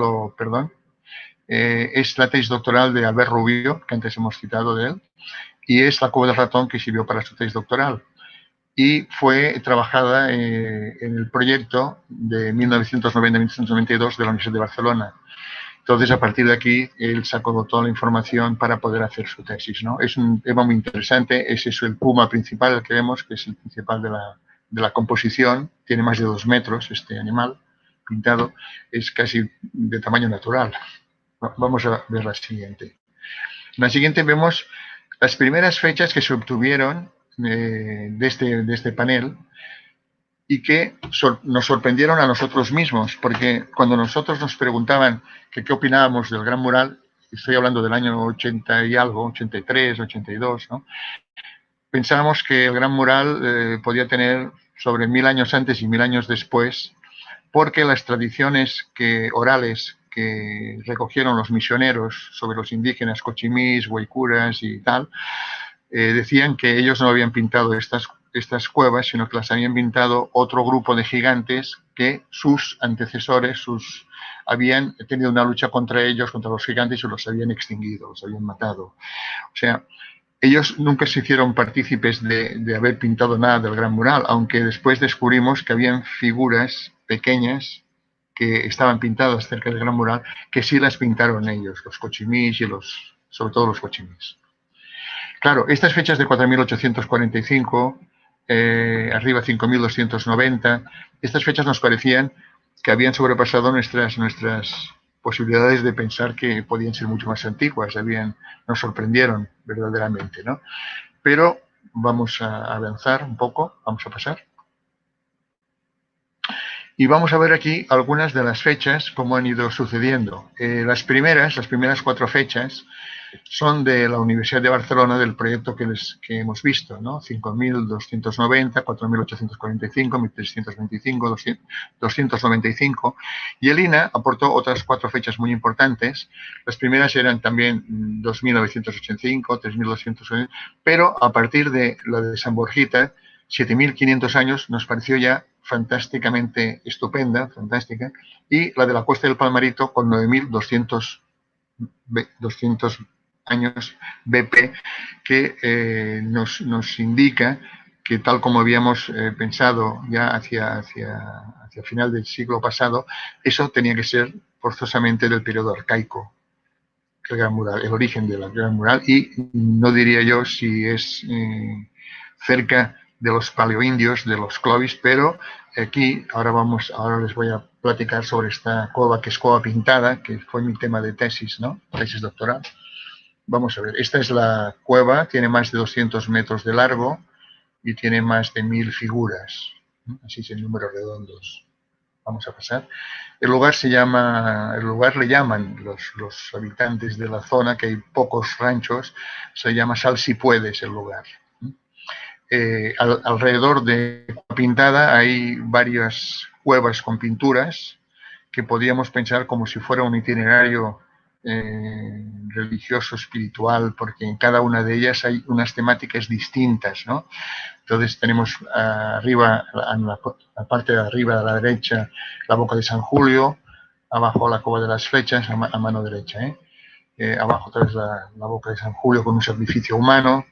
es la tesis doctoral de Albert Rubio, que antes hemos citado de él, y es la cueva del ratón que sirvió para su tesis doctoral. Y fue trabajada en el proyecto de 1990-1992 de la Universidad de Barcelona. Entonces, a partir de aquí, él sacó toda la información para poder hacer su tesis, ¿no? Es un tema muy interesante, ese es el puma principal, el que vemos, que es el principal de la composición, tiene más de 2 metros este animal pintado, es casi de tamaño natural. Vamos a ver la siguiente. En la siguiente vemos las primeras fechas que se obtuvieron de este panel y que nos sorprendieron a nosotros mismos, porque cuando nosotros nos preguntaban qué opinábamos del Gran Mural, estoy hablando del año 80 y algo, 83, 82, ¿no? Pensábamos que el Gran Mural podía tener sobre 1000 años antes y 1000 años después, porque las tradiciones orales que recogieron los misioneros sobre los indígenas, cochimís, guaycuras y tal, decían que ellos no habían pintado estas cuevas, sino que las habían pintado otro grupo de gigantes que sus antecesores, habían tenido una lucha contra ellos, contra los gigantes, y los habían extinguido, los habían matado. O sea, ellos nunca se hicieron partícipes de haber pintado nada del Gran Mural, aunque después descubrimos que habían figuras pequeñas que estaban pintadas cerca del Gran Mural, que sí las pintaron ellos, los cochimís y sobre todo los cochimís. Claro, estas fechas de 4.845, arriba 5.290, estas fechas nos parecían que habían sobrepasado nuestras posibilidades de pensar que podían ser mucho más antiguas, nos sorprendieron verdaderamente, ¿no? Pero vamos a avanzar un poco, vamos a pasar. Y vamos a ver aquí algunas de las fechas, cómo han ido sucediendo. Las primeras 4 fechas son de la Universidad de Barcelona, del proyecto que hemos visto, ¿no? 5.290, 4.845, 1.325, 295. Y el INA aportó otras 4 fechas muy importantes. Las primeras eran también 2.985, 3.200, pero a partir de la de San Borjita, 7.500 años, nos pareció ya fantásticamente estupenda, fantástica, y la de la Cuesta del Palmarito con 9.200 años BP, que nos indica que, tal como habíamos pensado ya hacia final del siglo pasado, eso tenía que ser forzosamente del periodo arcaico, el Gran Mural, el origen del Gran Mural, y no diría yo si es cerca de los paleoindios, de los clovis, pero aquí ahora les voy a platicar sobre esta cueva, que es Cueva Pintada, que fue mi tema de tesis, ¿no? Tesis doctoral. Vamos a ver, esta es la cueva, tiene más de 200 metros de largo y tiene más de 1000 figuras, ¿no? Así es, en números redondos. Vamos a pasar. El lugar le llaman los habitantes de la zona, que hay pocos ranchos, se llama Sal si puedes el lugar. Alrededor de Cueva Pintada hay varias cuevas con pinturas que podríamos pensar como si fuera un itinerario religioso, espiritual, porque en cada una de ellas hay unas temáticas distintas, ¿no? Entonces tenemos arriba, en la parte de arriba a la derecha, la Boca de San Julio, abajo la Cueva de las Flechas, a mano derecha, abajo otra vez la Boca de San Julio con un sacrificio humano.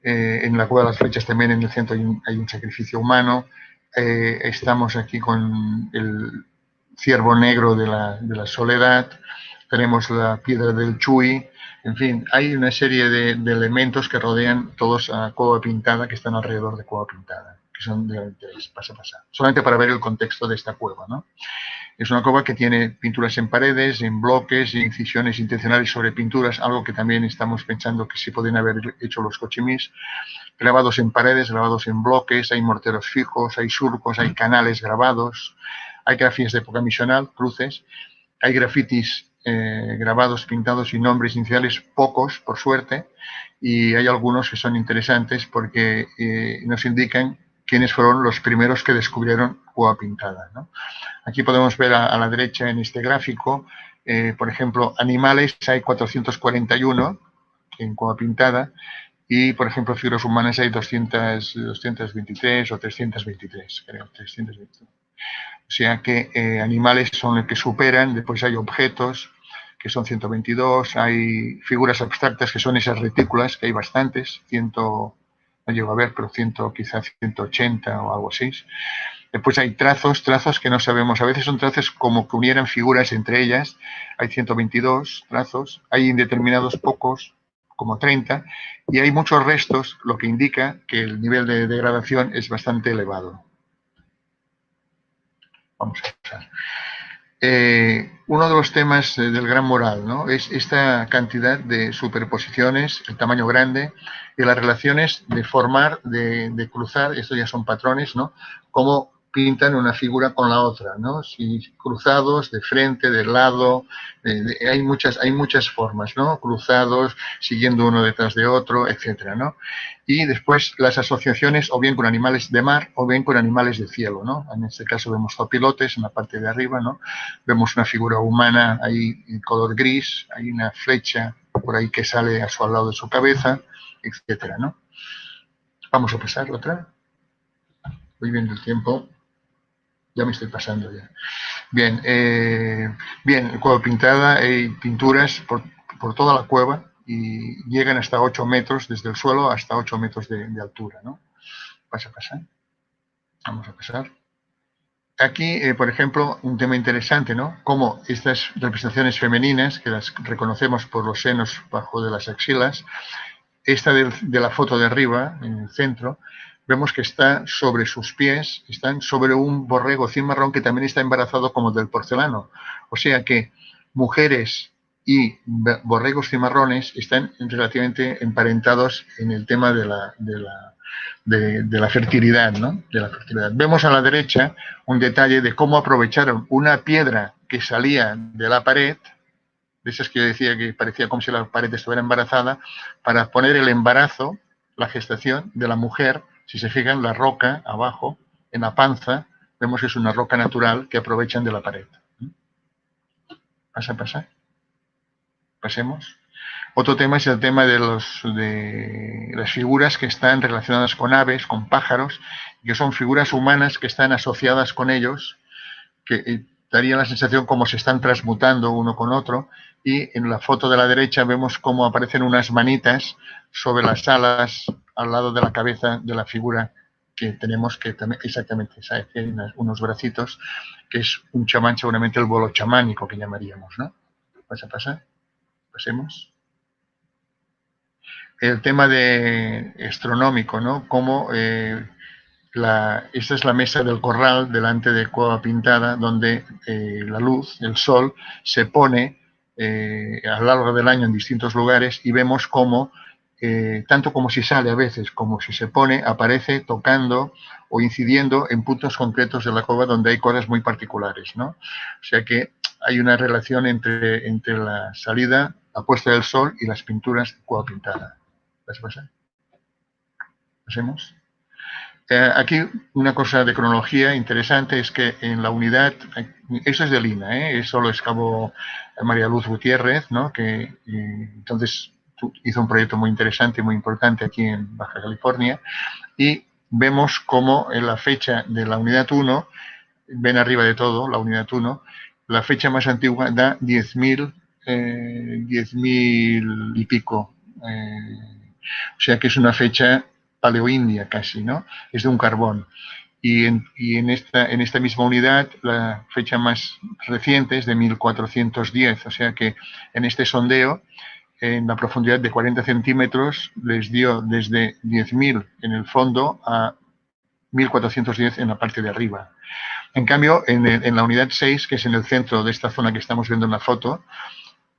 En la Cueva de las Flechas también, en el centro, hay un sacrificio humano. Estamos aquí con el ciervo negro de la soledad. Tenemos la piedra del Chuy. En fin, hay una serie de elementos que rodean todos a Cueva Pintada, que están alrededor de Cueva Pintada, que son de interés. Pasa. Solamente para ver el contexto de esta cueva, ¿no? Es una cueva que tiene pinturas en paredes, en bloques, incisiones intencionales sobre pinturas, algo que también estamos pensando que sí pueden haber hecho los cochimís. Grabados en paredes, grabados en bloques, hay morteros fijos, hay surcos, hay canales grabados, hay grafías de época misional, cruces, hay grafitis grabados, pintados y nombres iniciales, pocos, por suerte, y hay algunos que son interesantes porque nos indican quiénes fueron los primeros que descubrieron Cueva Pintada, ¿no? Aquí podemos ver a la derecha en este gráfico, por ejemplo, animales, hay 441 en Cueva Pintada, y, por ejemplo, figuras humanas hay 223 o 323, creo, 323. O sea que animales son los que superan, después hay objetos que son 122, hay figuras abstractas que son esas retículas, que hay bastantes, no llego a ver, pero quizás 180 o algo así. Después hay trazos que no sabemos, a veces son trazos como que unieran figuras entre ellas, hay 122 trazos, hay indeterminados pocos, como 30, y hay muchos restos, lo que indica que el nivel de degradación es bastante elevado. Vamos a pasar. Uno de los temas del gran mural, ¿no?, es esta cantidad de superposiciones, el tamaño grande, y las relaciones de formar, de cruzar, esto ya son patrones, ¿no?, cómo pintan una figura con la otra, ¿no?, si cruzados, de frente, de lado, hay muchas formas, ¿no?, cruzados, siguiendo uno detrás de otro, etcétera, ¿no? Y después las asociaciones o bien con animales de mar o bien con animales de cielo, ¿no? En este caso vemos zopilotes en la parte de arriba, ¿no? Vemos una figura humana ahí en color gris, hay una flecha por ahí que sale a su al lado de su cabeza, etcétera, ¿no? Vamos a pasar otra. Voy viendo el tiempo. Ya me estoy pasando ya. Bien, cueva pintada, hay pinturas por toda la cueva y llegan hasta 8 metros, desde el suelo hasta 8 metros de altura, ¿no? Vas a pasar. Vamos a pasar. Aquí, por ejemplo, un tema interesante, ¿no? Cómo estas representaciones femeninas, que las reconocemos por los senos bajo de las axilas, esta de la foto de arriba, en el centro, vemos que está sobre sus pies, están sobre un borrego cimarrón que también está embarazado como del porcelano. O sea que mujeres y borregos cimarrones están relativamente emparentados en el tema de la fertilidad, ¿no? De la fertilidad. Vemos a la derecha un detalle de cómo aprovecharon una piedra que salía de la pared, de esas que yo decía que parecía como si la pared estuviera embarazada, para poner el embarazo, la gestación de la mujer. Si se fijan, la roca abajo, en la panza, vemos que es una roca natural que aprovechan de la pared. ¿Vas a pasar? Pasemos. Otro tema es el tema de las figuras que están relacionadas con aves, con pájaros, que son figuras humanas que están asociadas con ellos, que darían la sensación como se están transmutando uno con otro, y en la foto de la derecha vemos cómo aparecen unas manitas sobre las alas al lado de la cabeza de la figura que tenemos, que también exactamente, ¿sabes? Hay unos bracitos, que es un chamán, seguramente el bolo chamánico que llamaríamos, ¿no? ¿Vas a pasar? Pasemos. El tema astronómico, ¿no? Cómo esta es la mesa del corral delante de Cueva Pintada, donde la luz, el sol, se pone a lo largo del año en distintos lugares y vemos cómo, tanto como si sale a veces, como si se pone, aparece tocando o incidiendo en puntos concretos de la cueva donde hay cosas muy particulares, ¿no? O sea que hay una relación entre la salida, la puesta del sol y las pinturas de Cueva Pintada. ¿Vas a pasar? Pasemos. Aquí una cosa de cronología interesante es que en la unidad, eso es de Lina, eso lo excavó María Luz Gutiérrez, ¿no? Que entonces hizo un proyecto muy interesante y muy importante aquí en Baja California, y vemos cómo en la fecha de la unidad 1, ven arriba de todo, la unidad 1, la fecha más antigua da 10.000 y pico, o sea que es una fecha paleoindia casi, ¿no? Es de un carbón. Y en esta misma unidad, la fecha más reciente es de 1410, o sea que en este sondeo, en la profundidad de 40 centímetros, les dio desde 10.000 en el fondo a 1410 en la parte de arriba. En cambio, en la unidad 6, que es en el centro de esta zona que estamos viendo en la foto,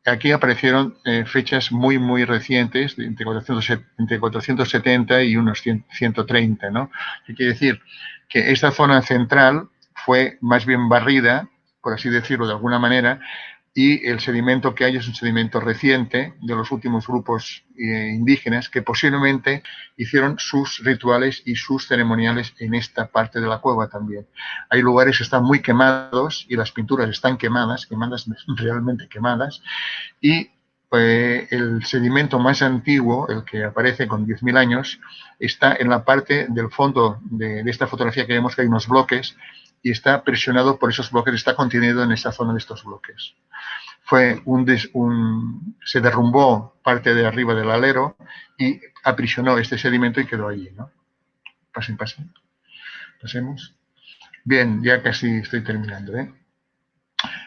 aquí aparecieron fechas muy, muy recientes, entre 470 y unos 130, ¿no? ¿Qué quiere decir? Que esta zona central fue más bien barrida, por así decirlo de alguna manera, y el sedimento que hay es un sedimento reciente de los últimos grupos indígenas que posiblemente hicieron sus rituales y sus ceremoniales en esta parte de la cueva también. Hay lugares que están muy quemados y las pinturas están quemadas realmente quemadas, y el sedimento más antiguo, el que aparece con 10.000 años, está en la parte del fondo de esta fotografía que vemos que hay unos bloques y está presionado por esos bloques, está contenido en esta zona de estos bloques. Se derrumbó parte de arriba del alero y aprisionó este sedimento y quedó allí, ¿no? Pasemos. Bien, ya casi estoy terminando, ¿eh?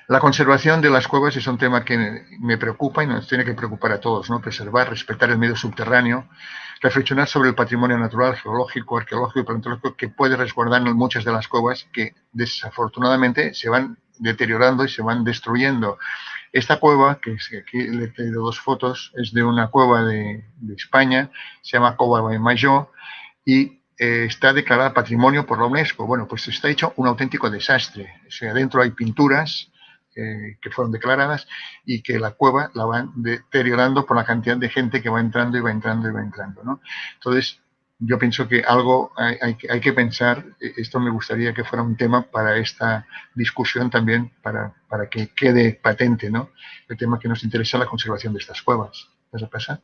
La conservación de las cuevas es un tema que me preocupa y nos tiene que preocupar a todos, ¿no? Preservar, respetar el medio subterráneo, reflexionar sobre el patrimonio natural, geológico, arqueológico y paleontológico que puede resguardar muchas de las cuevas que desafortunadamente se van deteriorando y se van destruyendo. Esta cueva, que aquí le he traído 2 fotos, es de una cueva de España, se llama Cova de Majó y está declarada patrimonio por la UNESCO. Bueno, pues está hecho un auténtico desastre. O sea, dentro hay pinturas que fueron declaradas y que la cueva la van deteriorando por la cantidad de gente que va entrando y va entrando y va entrando, ¿no? Entonces, yo pienso que algo hay que pensar, esto me gustaría que fuera un tema para esta discusión también, para que quede patente, ¿no? El tema que nos interesa, la conservación de estas cuevas. ¿Vas a pasar?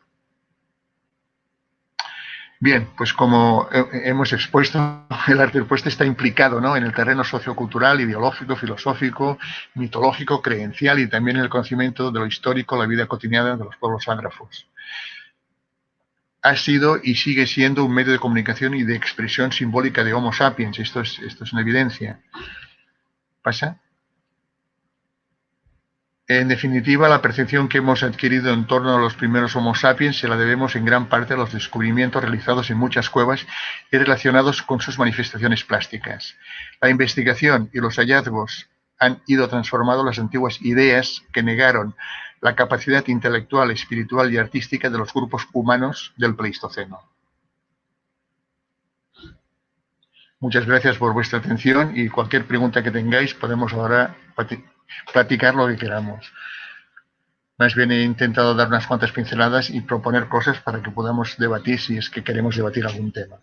Bien, pues como hemos expuesto, el arte propuesto está implicado, ¿no?, en el terreno sociocultural, ideológico, filosófico, mitológico, creencial y también en el conocimiento de lo histórico, la vida cotidiana de los pueblos ágrafos. Ha sido y sigue siendo un medio de comunicación y de expresión simbólica de Homo sapiens. Esto es una evidencia. ¿Pasa? En definitiva, la percepción que hemos adquirido en torno a los primeros Homo sapiens se la debemos en gran parte a los descubrimientos realizados en muchas cuevas y relacionados con sus manifestaciones plásticas. La investigación y los hallazgos han ido transformando las antiguas ideas que negaron la capacidad intelectual, espiritual y artística de los grupos humanos del Pleistoceno. Muchas gracias por vuestra atención y cualquier pregunta que tengáis podemos ahora platicar lo que queramos. Más bien he intentado dar unas cuantas pinceladas y proponer cosas para que podamos debatir si es que queremos debatir algún tema.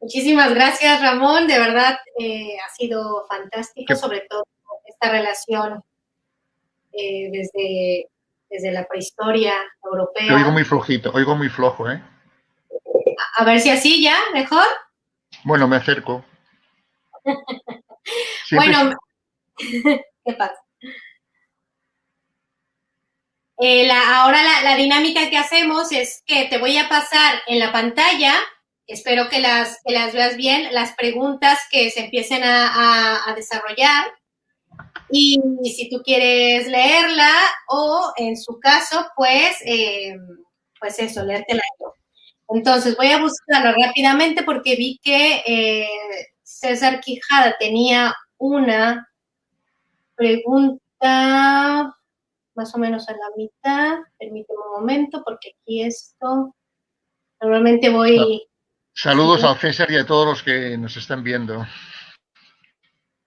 Muchísimas gracias, Ramón. De verdad ha sido fantástico, sobre todo esta relación desde la prehistoria europea. Te oigo muy flojito, oigo muy flojo, ¿eh? A ver si así ya, ¿mejor? Bueno, me acerco. Bueno, ¿qué pasa? Ahora la dinámica que hacemos es que te voy a pasar en la pantalla, espero que las veas bien, las preguntas que se empiecen a desarrollar. Y si tú quieres leerla o en su caso, pues eso, leértela yo. Entonces voy a buscarlo rápidamente porque vi que César Quijada tenía una pregunta más o menos a la mitad. Permíteme un momento porque aquí esto, normalmente voy... Saludos al César y a todos los que nos están viendo.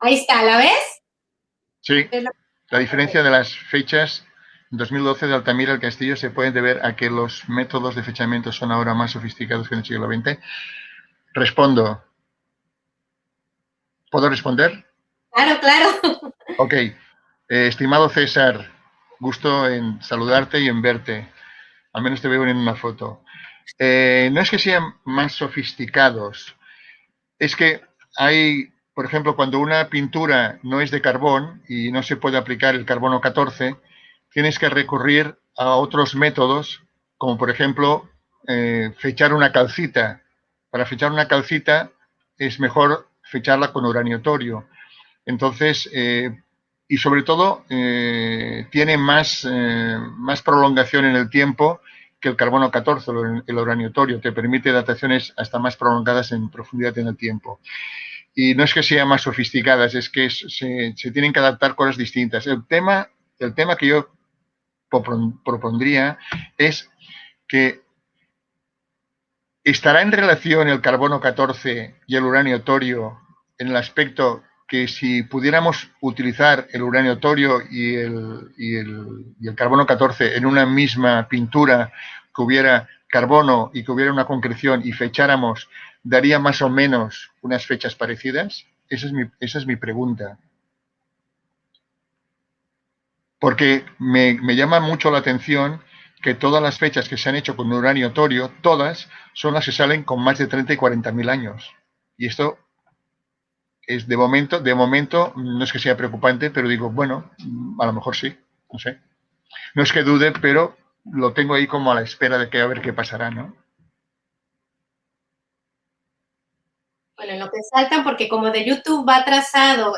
Ahí está, ¿la ves? Sí, la diferencia de las fechas en 2012 de Altamira al Castillo se puede deber a que los métodos de fechamiento son ahora más sofisticados que en el siglo XX. Respondo. ¿Puedo responder? Claro, claro. Ok. Estimado César, gusto en saludarte y en verte. Al menos te veo en una foto. No es que sean más sofisticados, es que hay, por ejemplo, cuando una pintura no es de carbón y no se puede aplicar el carbono 14, tienes que recurrir a otros métodos, como por ejemplo fechar una calcita. Para fechar una calcita es mejor fecharla con uranio torio. Entonces, y sobre todo, tiene más prolongación en el tiempo que el carbono 14, el uranio torio, te permite dataciones hasta más prolongadas en profundidad en el tiempo. Y no es que sean más sofisticadas, es que se tienen que adaptar cosas distintas. El tema que yo propondría es que estará en relación el carbono 14 y el uranio torio en el aspecto que si pudiéramos utilizar el uranio torio y el carbono 14 en una misma pintura, que hubiera carbono y que hubiera una concreción y fecháramos, ¿daría más o menos unas fechas parecidas? Esa es mi pregunta. porque me llama mucho la atención que todas las fechas que se han hecho con uranio torio, todas son las que salen con más de 30 y 40.000 años. Y esto es de momento, no es que sea preocupante, pero digo, bueno, a lo mejor sí, no sé. No es que dude, pero lo tengo ahí como a la espera de que a ver qué pasará, ¿no? Bueno, en lo que saltan, porque como de YouTube va atrasado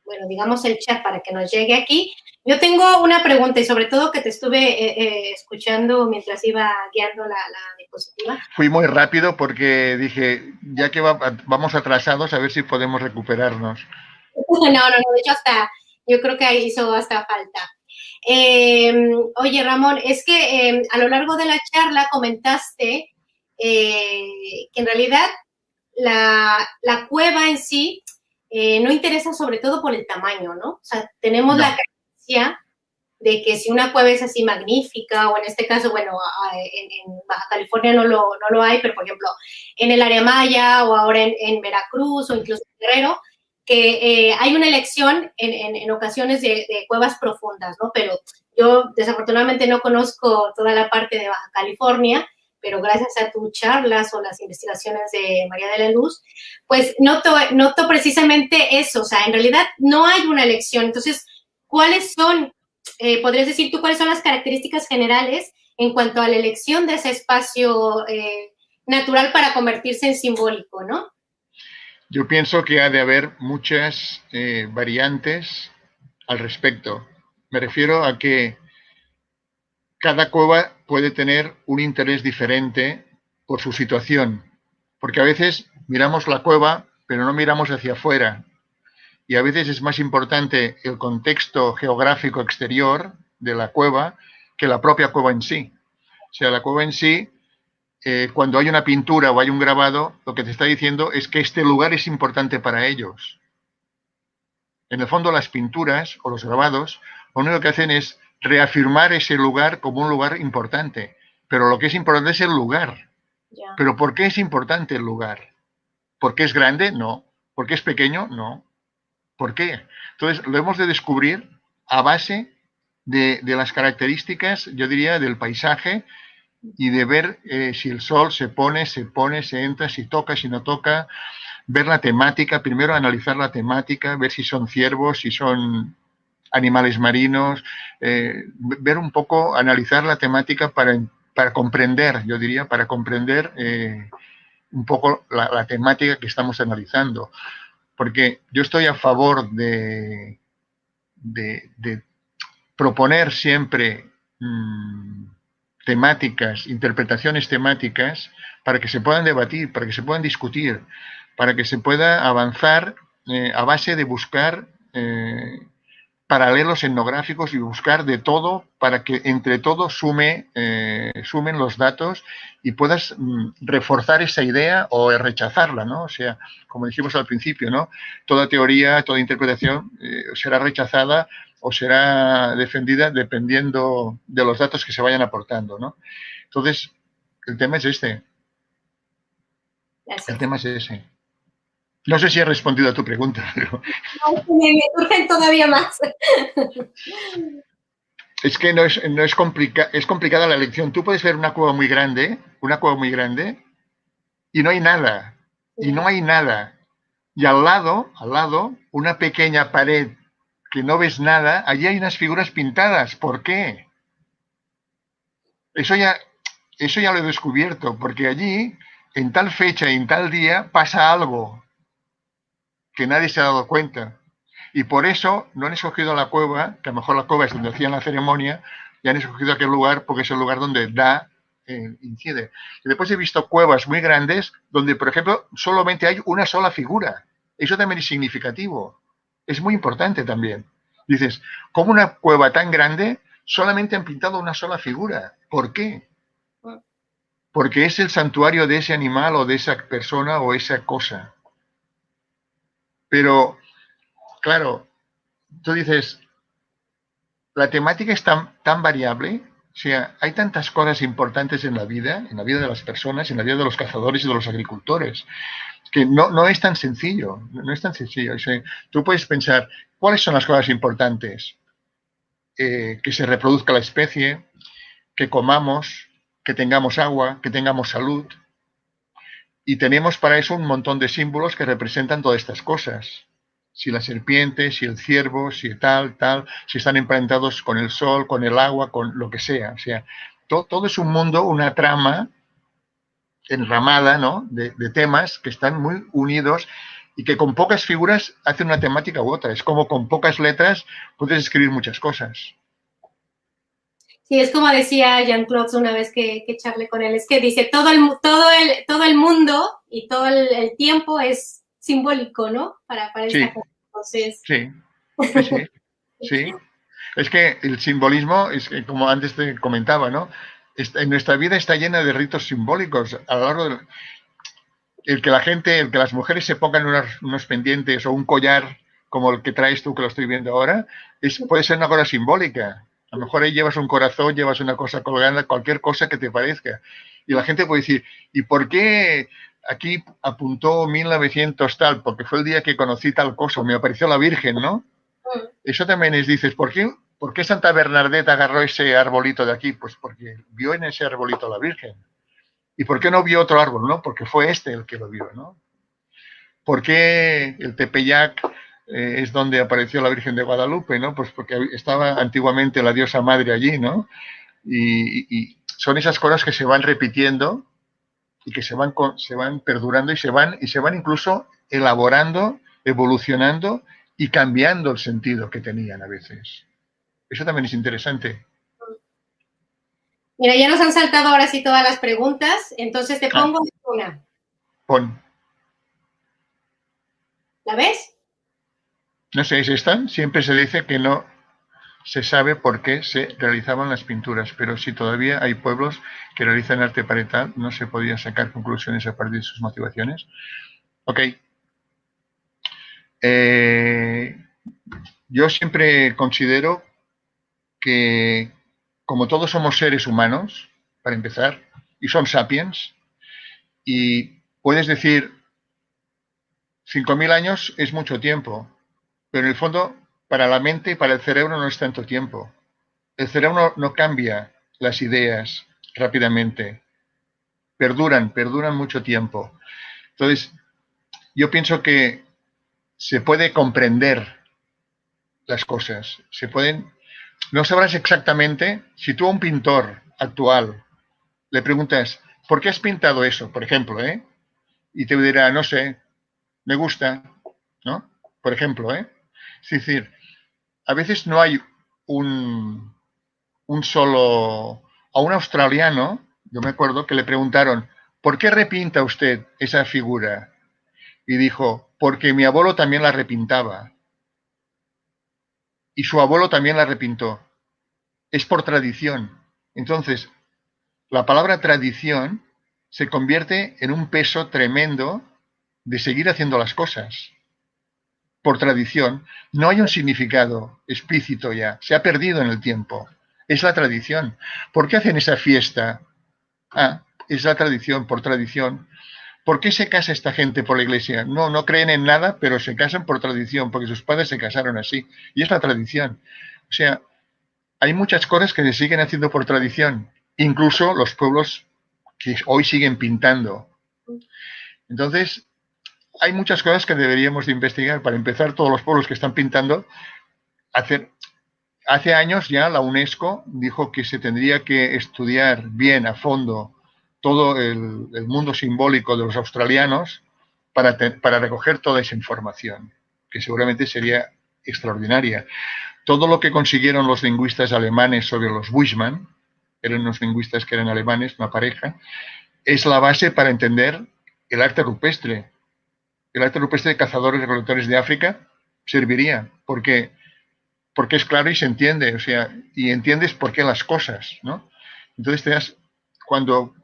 bueno, digamos el chat para que nos llegue aquí, yo tengo una pregunta y sobre todo que te estuve escuchando mientras iba guiando la diapositiva. Fui muy rápido porque dije, ya que vamos atrasados, a ver si podemos recuperarnos. No, de hecho yo creo que hizo hasta falta. Oye, Ramón, es que a lo largo de la charla comentaste que en realidad la cueva en sí no interesa sobre todo por el tamaño, ¿no? O sea, tenemos la creencia de que si una cueva es así magnífica, o en este caso, bueno, en Baja California no lo hay, pero por ejemplo, en el área maya, o ahora en Veracruz, o incluso en Guerrero, que hay una elección en ocasiones de cuevas profundas, ¿no? Pero yo desafortunadamente no conozco toda la parte de Baja California, pero gracias a tus charlas o las investigaciones de María de la Luz, pues noto precisamente eso, o sea, en realidad no hay una elección. Entonces, ¿cuáles son, podrías decir tú, cuáles son las características generales en cuanto a la elección de ese espacio natural para convertirse en simbólico, ¿no? Yo pienso que ha de haber muchas variantes al respecto. Me refiero a que cada cueva puede tener un interés diferente por su situación, porque a veces miramos la cueva, pero no miramos hacia afuera, y a veces es más importante el contexto geográfico exterior de la cueva que la propia cueva en sí. O sea, la cueva en sí, cuando hay una pintura o hay un grabado, lo que te está diciendo es que este lugar es importante para ellos. En el fondo, las pinturas o los grabados, lo único que hacen es reafirmar ese lugar como un lugar importante. Pero lo que es importante es el lugar. Yeah. ¿Pero por qué es importante el lugar? ¿Porque es grande? No. ¿Porque es pequeño? No. ¿Por qué? Entonces, lo hemos de descubrir a base de las características, yo diría, del paisaje, y de ver si el sol se pone, se entra, si toca, si no toca, ver la temática, primero analizar la temática, ver si son ciervos, si son animales marinos, ver un poco, analizar la temática para comprender, yo diría, para comprender un poco la temática que estamos analizando. Porque yo estoy a favor de proponer siempre temáticas, interpretaciones temáticas, para que se puedan debatir, para que se puedan discutir, para que se pueda avanzar a base de buscar paralelos etnográficos y buscar de todo para que entre todos sumen los datos y puedas reforzar esa idea o rechazarla, ¿no? O sea, como dijimos al principio, ¿no? Toda teoría, toda interpretación será rechazada o será defendida dependiendo de los datos que se vayan aportando, ¿no? Entonces, el tema es este. Gracias. El tema es ese. No sé si he respondido a tu pregunta, pero... No, me surgen todavía más. Es que no es complicada la elección. Tú puedes ver una cueva muy grande, y no hay nada. Y no hay nada. Y al lado, una pequeña pared que no ves nada, allí hay unas figuras pintadas. ¿Por qué? Eso ya lo he descubierto, porque allí, en tal fecha y en tal día, pasa algo que nadie se ha dado cuenta. Y por eso no han escogido la cueva, que a lo mejor la cueva es donde hacían la ceremonia, y han escogido aquel lugar porque es el lugar donde incide. Y después he visto cuevas muy grandes donde, por ejemplo, solamente hay una sola figura. Eso también es significativo. Es muy importante también. Dices, ¿cómo una cueva tan grande solamente han pintado una sola figura? ¿Por qué? Porque es el santuario de ese animal o de esa persona o esa cosa. Pero, claro, tú dices, la temática es tan variable, o sea, hay tantas cosas importantes en la vida de las personas, en la vida de los cazadores y de los agricultores, que no es tan sencillo, no es tan sencillo. O sea, tú puedes pensar, ¿cuáles son las cosas importantes? que se reproduzca la especie, que comamos, que tengamos agua, que tengamos salud. Y tenemos para eso un montón de símbolos que representan todas estas cosas. Si la serpiente, si el ciervo, si tal, si están emparentados con el sol, con el agua, con lo que sea. O sea, todo es un mundo, una trama enramada, ¿no?, de temas que están muy unidos y que con pocas figuras hacen una temática u otra. Es como con pocas letras puedes escribir muchas cosas. Sí, es como decía Jean-Claude una vez que charlé con él, es que dice, todo el mundo y todo el tiempo es simbólico, ¿no? Para sí, esta cosa. Entonces... Sí. Es que el simbolismo, es que, como antes te comentaba, ¿no?, en nuestra vida está llena de ritos simbólicos. A lo largo del el que las mujeres se pongan unos pendientes o un collar como el que traes tú, que lo estoy viendo ahora, puede ser una cosa simbólica. A lo mejor ahí llevas un corazón, llevas una cosa colgada, cualquier cosa que te parezca. Y la gente puede decir, ¿y por qué aquí apuntó 1900 tal? Porque fue el día que conocí tal cosa, me apareció la Virgen, ¿no? Eso también dices, ¿por qué Santa Bernadette agarró ese arbolito de aquí? Pues porque vio en ese arbolito a la Virgen. ¿Y por qué no vio otro árbol? No, porque fue este el que lo vio, ¿no? ¿Por qué el Tepeyac es donde apareció la Virgen de Guadalupe, ¿no? Pues porque estaba antiguamente la diosa madre allí, ¿no? Y son esas cosas que se van repitiendo y que se van perdurando y se van incluso elaborando, evolucionando y cambiando el sentido que tenían a veces. Eso también es interesante. Mira, ya nos han saltado ahora sí todas las preguntas, entonces te pongo una. Pon. ¿La ves? No sé, ¿es esta? Siempre se dice que no se sabe por qué se realizaban las pinturas, pero si todavía hay pueblos que realizan arte parietal, no se podía sacar conclusiones a partir de sus motivaciones. Ok. Yo siempre considero que, como todos somos seres humanos, para empezar, y son sapiens, y puedes decir 5.000 años es mucho tiempo, pero en el fondo para la mente y para el cerebro no es tanto tiempo. El cerebro no cambia las ideas rápidamente, perduran mucho tiempo. Entonces, yo pienso que se puede comprender las cosas, no sabrás exactamente, si tú a un pintor actual le preguntas, ¿por qué has pintado eso? Por ejemplo, y te dirá, no sé, me gusta, ¿no? Por ejemplo, Es decir, a veces no hay un solo... A un australiano, yo me acuerdo que le preguntaron, ¿por qué repinta usted esa figura? Y dijo, porque mi abuelo también la repintaba. Y su abuelo también la repintó. Es por tradición. Entonces, la palabra tradición se convierte en un peso tremendo de seguir haciendo las cosas. Por tradición, no hay un significado explícito ya, se ha perdido en el tiempo. Es la tradición. ¿Por qué hacen esa fiesta? Es la tradición, por tradición. ¿Por qué se casa esta gente por la iglesia? No creen en nada, pero se casan por tradición, porque sus padres se casaron así. Y es la tradición. O sea, hay muchas cosas que se siguen haciendo por tradición, incluso los pueblos que hoy siguen pintando. Entonces, hay muchas cosas que deberíamos de investigar. Para empezar, todos los pueblos que están pintando, hace años ya la UNESCO dijo que se tendría que estudiar bien a fondo todo el mundo simbólico de los australianos para recoger toda esa información, que seguramente sería extraordinaria. Todo lo que consiguieron los lingüistas alemanes sobre los Bushman, eran unos lingüistas que eran alemanes, una pareja, es la base para entender el arte rupestre. El arte rupestre de cazadores y recolectores de África serviría, porque es claro y se entiende, o sea, y entiendes por qué las cosas, ¿no? Entonces, cuando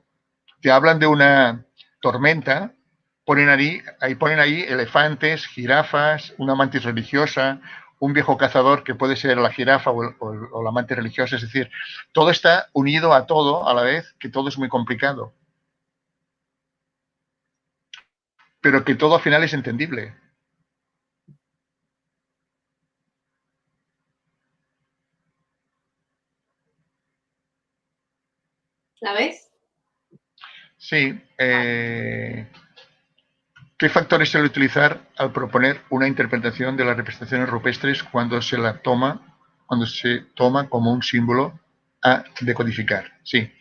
te hablan de una tormenta, ponen ahí elefantes, jirafas, una mantis religiosa, un viejo cazador que puede ser la jirafa o la mantis religiosa, es decir, todo está unido a todo a la vez, que todo es muy complicado, pero que todo al final es entendible. ¿La ves? Sí. ¿Qué factores se suele utilizar al proponer una interpretación de las representaciones rupestres cuando se toma como un símbolo a decodificar? Sí.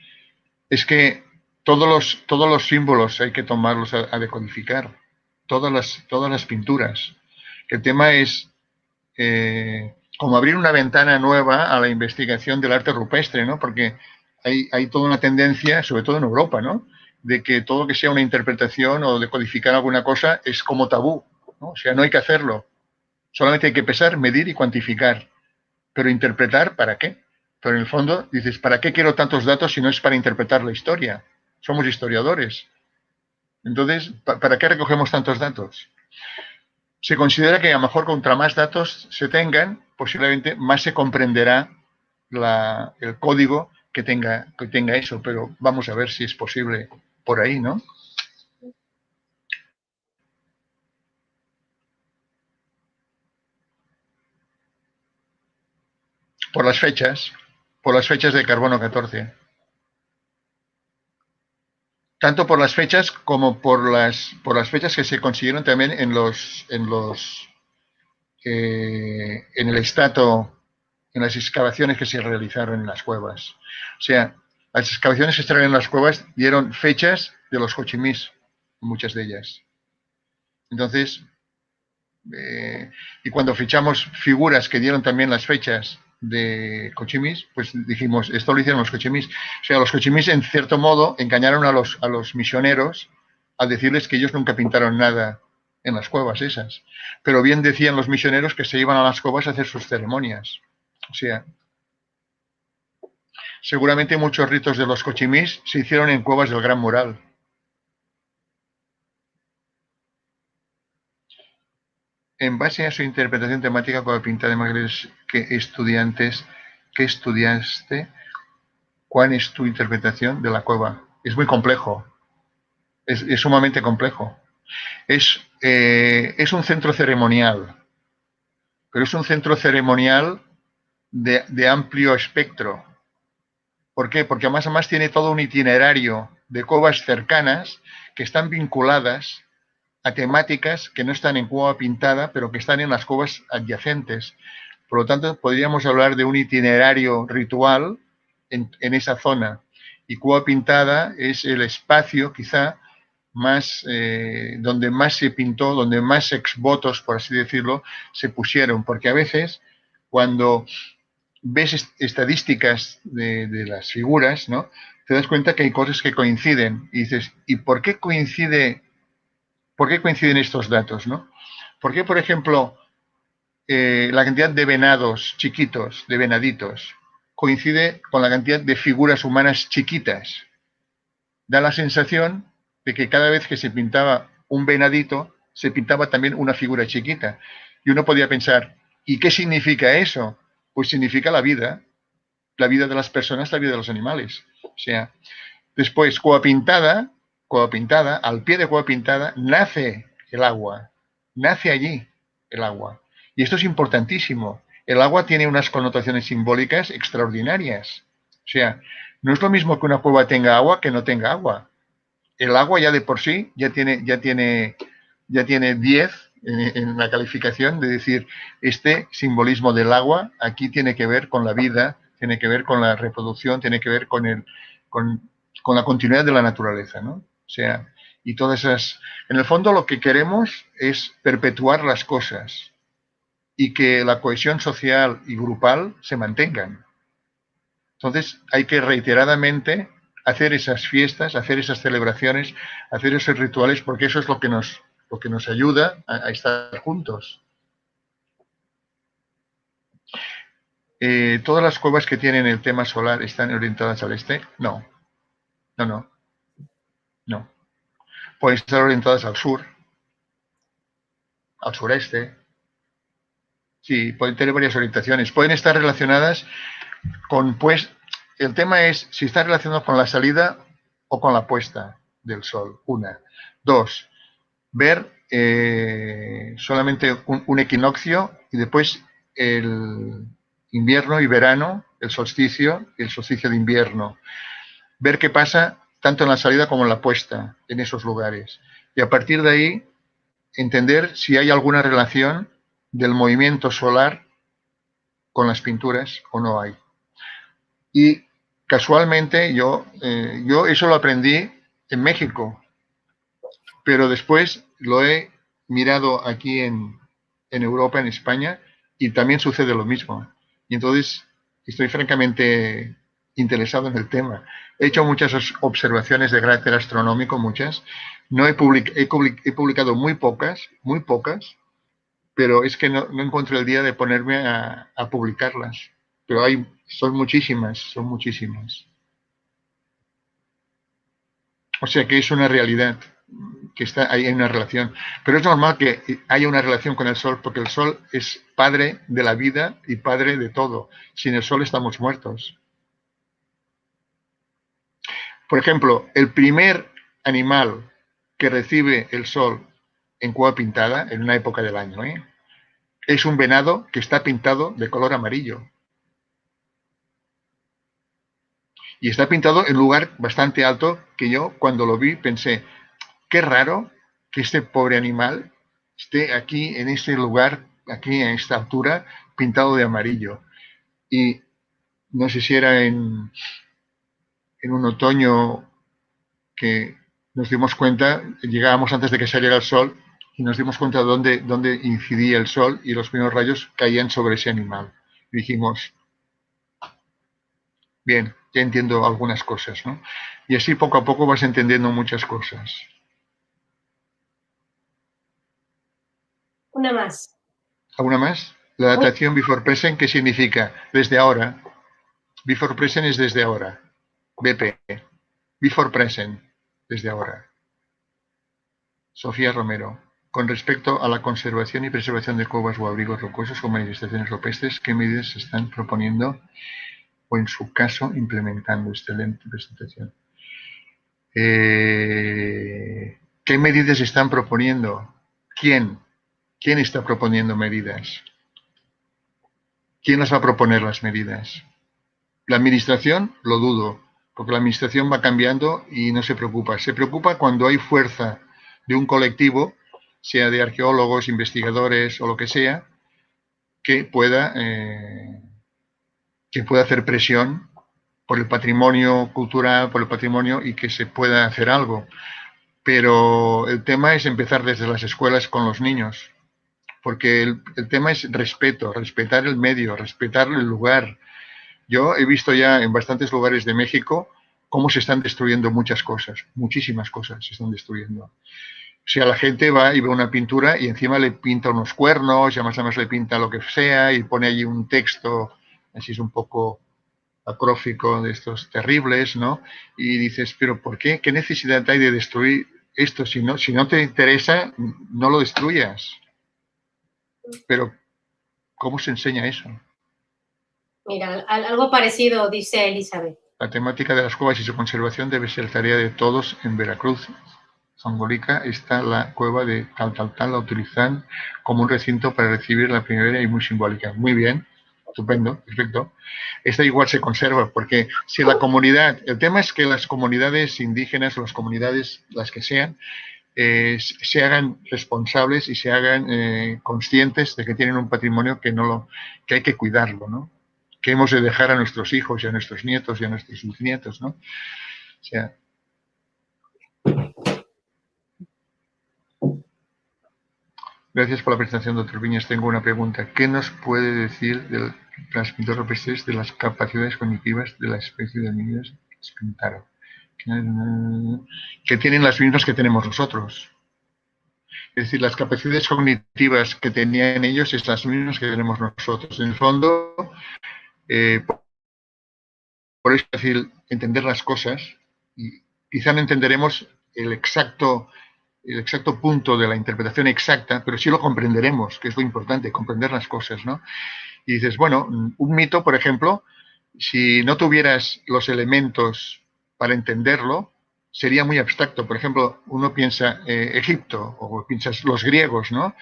Es que todos los símbolos hay que tomarlos a decodificar. Todas las pinturas. El tema es como abrir una ventana nueva a la investigación del arte rupestre, ¿no? Porque hay toda una tendencia, sobre todo en Europa, ¿no? De que todo lo que sea una interpretación o decodificar alguna cosa es como tabú, ¿no? O sea, no hay que hacerlo. Solamente hay que pesar, medir y cuantificar. Pero interpretar, ¿para qué? Pero en el fondo dices, ¿para qué quiero tantos datos si no es para interpretar la historia? Somos historiadores. Entonces, ¿para qué recogemos tantos datos? Se considera que a lo mejor contra más datos se tengan, posiblemente más se comprenderá el código que tenga eso, pero vamos a ver si es posible por ahí, ¿no? Por las fechas de carbono 14. Tanto por las fechas como por las fechas que se consiguieron también en el estrato, en las excavaciones que se realizaron en las cuevas. O sea, las excavaciones que se realizaron en las cuevas dieron fechas de los Cochimís, muchas de ellas. Entonces, y cuando fichamos figuras que dieron también las fechas de Cochimís, pues dijimos, esto lo hicieron los Cochimís. O sea, los Cochimís, en cierto modo, engañaron a los misioneros al decirles que ellos nunca pintaron nada en las cuevas esas. Pero bien decían los misioneros que se iban a las cuevas a hacer sus ceremonias. O sea, seguramente muchos ritos de los Cochimís se hicieron en cuevas del Gran Mural. En base a su interpretación temática con la pinta de Magres, ¿qué estudiaste? ¿Cuál es tu interpretación de la cueva? Es muy complejo, es sumamente complejo. Es un centro ceremonial, pero es un centro ceremonial de amplio espectro. ¿Por qué? Porque además tiene todo un itinerario de cuevas cercanas que están vinculadas a temáticas que no están en cueva pintada, pero que están en las cuevas adyacentes. Por lo tanto, podríamos hablar de un itinerario ritual en esa zona. Y cueva pintada es el espacio, quizá, más donde más se pintó, donde más exvotos, por así decirlo, se pusieron. Porque a veces, cuando ves estadísticas de las figuras, ¿no? Te das cuenta que hay cosas que coinciden. Y dices, ¿y por qué coinciden estos datos, ¿no? ¿Por qué, por ejemplo, la cantidad de venados chiquitos, de venaditos, coincide con la cantidad de figuras humanas chiquitas? Da la sensación de que cada vez que se pintaba un venadito, se pintaba también una figura chiquita. Y uno podía pensar, ¿y qué significa eso? Pues significa la vida de las personas, la vida de los animales. O sea, después, cueva pintada, al pie de cueva pintada, nace el agua, nace allí el agua. Y esto es importantísimo. El agua tiene unas connotaciones simbólicas extraordinarias. O sea, no es lo mismo que una cueva tenga agua que no tenga agua. El agua ya de por sí ya tiene 10 en la calificación de decir, este simbolismo del agua aquí tiene que ver con la vida, tiene que ver con la reproducción, tiene que ver con la continuidad de la naturaleza, ¿no? O sea, y todas esas... En el fondo lo que queremos es perpetuar las cosas y que la cohesión social y grupal se mantengan. Entonces hay que reiteradamente hacer esas fiestas, hacer esas celebraciones, hacer esos rituales, porque eso es lo que nos ayuda a estar juntos. ¿Todas las cuevas que tienen el tema solar están orientadas al este? No. Pueden estar orientadas al sur, al sureste. Sí, pueden tener varias orientaciones. Pueden estar relacionadas con, pues, el tema es si está relacionado con la salida o con la puesta del sol. Una. Dos, ver solamente un equinoccio y después el invierno y verano, el solsticio y el solsticio de invierno. ver qué pasa tanto en la salida como en la puesta en esos lugares. Y a partir de ahí, entender si hay alguna relación del movimiento solar con las pinturas o no hay. Y casualmente yo eso lo aprendí en México, pero después lo he mirado aquí en Europa, en España, y también sucede lo mismo. Y entonces estoy francamente interesado en el tema. He hecho muchas observaciones de carácter astronómico, muchas. No he publicado muy pocas, pero es que no encontré el día de ponerme a publicarlas. Pero son muchísimas. O sea que es una realidad, que hay una relación. Pero es normal que haya una relación con el Sol, porque el Sol es padre de la vida y padre de todo. Sin el Sol estamos muertos. Por ejemplo, el primer animal que recibe el Sol en cueva pintada, en una época del año, es un venado que está pintado de color amarillo. Y está pintado en un lugar bastante alto que yo, cuando lo vi, pensé, qué raro que este pobre animal esté aquí, en este lugar, aquí a esta altura, pintado de amarillo. Y no sé si era en un otoño que nos dimos cuenta, llegábamos antes de que saliera el sol, y nos dimos cuenta de dónde incidía el sol y los primeros rayos caían sobre ese animal. Y dijimos, bien, ya entiendo algunas cosas, ¿no? Y así poco a poco vas entendiendo muchas cosas. Una más. ¿Alguna más? La datación before present, ¿qué significa? Desde ahora. Before present es desde ahora. BP. Before present, desde ahora. Sofía Romero. Con respecto a la conservación y preservación de cuevas o abrigos rocosos con manifestaciones rupestres, ¿qué medidas se están proponiendo o, en su caso, implementando? Excelente presentación. ¿Qué medidas se están proponiendo? ¿Quién? ¿Quién está proponiendo medidas? ¿Quién las va a proponer las medidas? La administración, lo dudo, porque la administración va cambiando y no se preocupa. Se preocupa cuando hay fuerza de un colectivo, sea de arqueólogos, investigadores o lo que sea, que pueda hacer presión por el patrimonio cultural, por el patrimonio, y que se pueda hacer algo. Pero el tema es empezar desde las escuelas con los niños, porque el tema es respeto, respetar el medio, respetar el lugar. Yo he visto ya en bastantes lugares de México cómo se están destruyendo muchas cosas, muchísimas cosas se están destruyendo. O sea, la gente va y ve una pintura y encima le pinta unos cuernos, y además le pinta lo que sea y pone allí un texto, así es un poco acrófico, de estos terribles, ¿no? Y dices, ¿pero por qué? ¿Qué necesidad hay de destruir esto? Si no te interesa, no lo destruyas. Pero, ¿cómo se enseña eso? Mira, algo parecido dice Elizabeth. La temática de las cuevas y su conservación debe ser tarea de todos en Veracruz. Zongolica está la cueva de tal, la utilizan como un recinto para recibir la primavera y muy simbólica. Muy bien, estupendo, perfecto. Esta igual se conserva, porque si la comunidad, el tema es que las comunidades indígenas o las comunidades, las que sean, se hagan responsables y se hagan conscientes de que tienen un patrimonio que hay que cuidarlo, ¿no? Que hemos de dejar a nuestros hijos y a nuestros nietos y a nuestros bisnietos, ¿no? O sea. Gracias por la presentación, doctor Viñas. Tengo una pregunta. ¿Qué nos puede decir del transmitor rupestres de las capacidades cognitivas de la especie de homínidos Spintaro? Que tienen las mismas que tenemos nosotros. Es decir, las capacidades cognitivas que tenían ellos es las mismas que tenemos nosotros. En el fondo, por eso es fácil entender las cosas y quizá no entenderemos el exacto punto de la interpretación exacta, pero sí lo comprenderemos, que es lo importante, comprender las cosas, ¿no? Y dices, bueno, un mito, por ejemplo, si no tuvieras los elementos para entenderlo, sería muy abstracto. Por ejemplo, uno piensa Egipto o piensas los griegos, ¿no?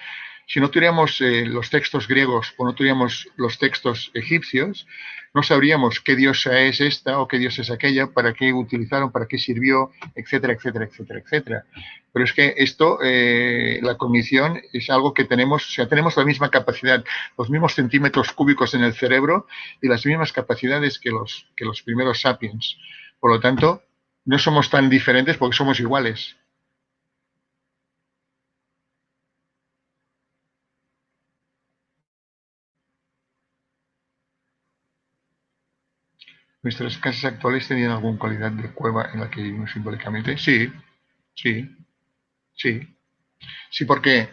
Si no tuviéramos los textos griegos o no tuviéramos los textos egipcios, no sabríamos qué diosa es esta o qué diosa es aquella, para qué utilizaron, para qué sirvió, etcétera, etcétera, etcétera, etcétera. Pero es que esto, la cognición es algo que tenemos, o sea, tenemos la misma capacidad, los mismos centímetros cúbicos en el cerebro y las mismas capacidades que los primeros sapiens. Por lo tanto, no somos tan diferentes porque somos iguales. ¿Nuestras casas actuales tenían alguna cualidad de cueva en la que vivimos simbólicamente? Sí, sí, sí. Sí, porque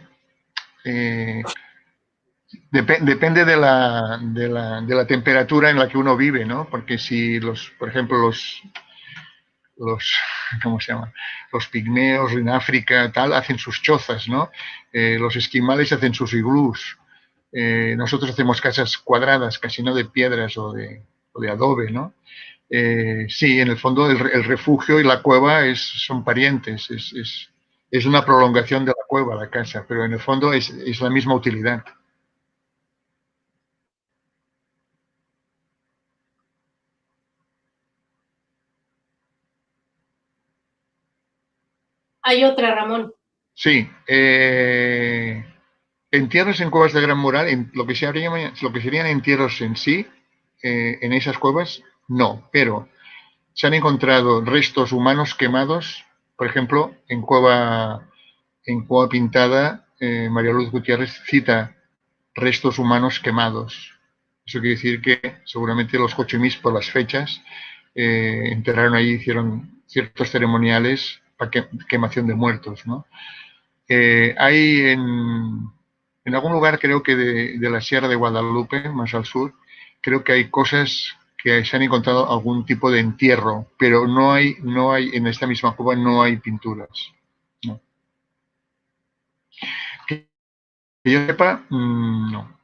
depende de la temperatura en la que uno vive, ¿no? Porque si por ejemplo, ¿cómo se llama? Los pigmeos en África, tal, hacen sus chozas, ¿no? Los esquimales hacen sus iglús. Nosotros hacemos casas cuadradas, casi no de piedras o de adobe, ¿no? Sí, en el fondo el refugio y la cueva son parientes, es una prolongación de la cueva, la casa, pero en el fondo es la misma utilidad. Hay otra, Ramón. Sí, entierros en cuevas de Gran Moral, lo que serían entierros en sí, en esas cuevas, no, pero se han encontrado restos humanos quemados, por ejemplo, en Cueva Pintada, María Luz Gutiérrez cita restos humanos quemados. Eso quiere decir que seguramente los cochimís, por las fechas, enterraron ahí, hicieron ciertos ceremoniales para quemación de muertos, ¿no? Hay en algún lugar, creo que de la Sierra de Guadalupe, más al sur, creo que hay cosas que se han encontrado algún tipo de entierro, pero no hay en esta misma cueva no hay pinturas. No. Que yo sepa, no.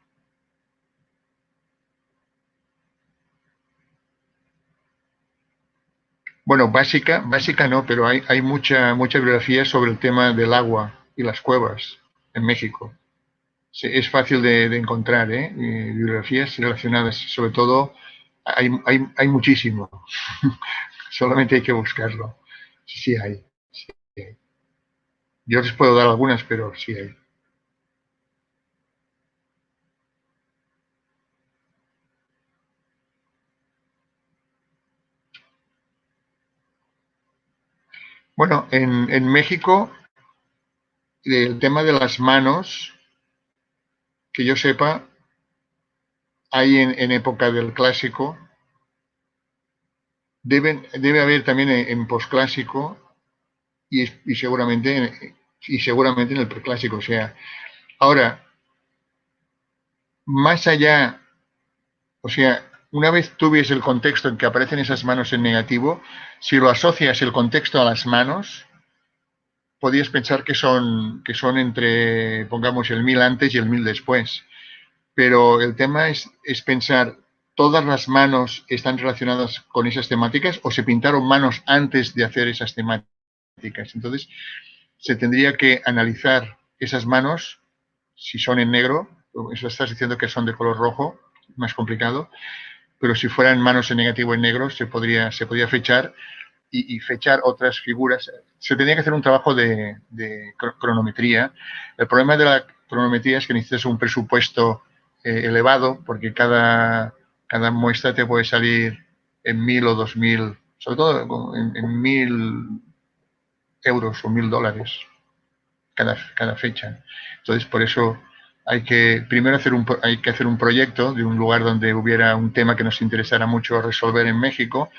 Bueno, básica no, pero hay mucha bibliografía sobre el tema del agua y las cuevas en México. Sí, es fácil de encontrar, bibliografías relacionadas, sobre todo hay muchísimo, solamente hay que buscarlo. Sí hay, sí hay. Yo les puedo dar algunas, pero sí hay. Bueno, en México, el tema de las manos, que yo sepa, hay en época del clásico, debe haber también en posclásico y seguramente en el preclásico. O sea, ahora, más allá, o sea, una vez tú ves el contexto en que aparecen esas manos en negativo, si lo asocias el contexto a las manos, podías pensar que son entre, pongamos, el 1000 antes y el 1000 después. Pero el tema es pensar, ¿todas las manos están relacionadas con esas temáticas o se pintaron manos antes de hacer esas temáticas? Entonces, se tendría que analizar esas manos, si son en negro, eso estás diciendo que son de color rojo, más complicado, pero si fueran manos en negativo en negro, se podría fechar y fechar otras figuras. Se tendría que hacer un trabajo de cronometría. El problema de la cronometría es que necesitas un presupuesto elevado, porque cada muestra te puede salir en 1000 o 2000, sobre todo en 1000 euros o $1000 cada fecha. Entonces, por eso hay que primero hacer un proyecto de un lugar donde hubiera un tema que nos interesara mucho resolver en México,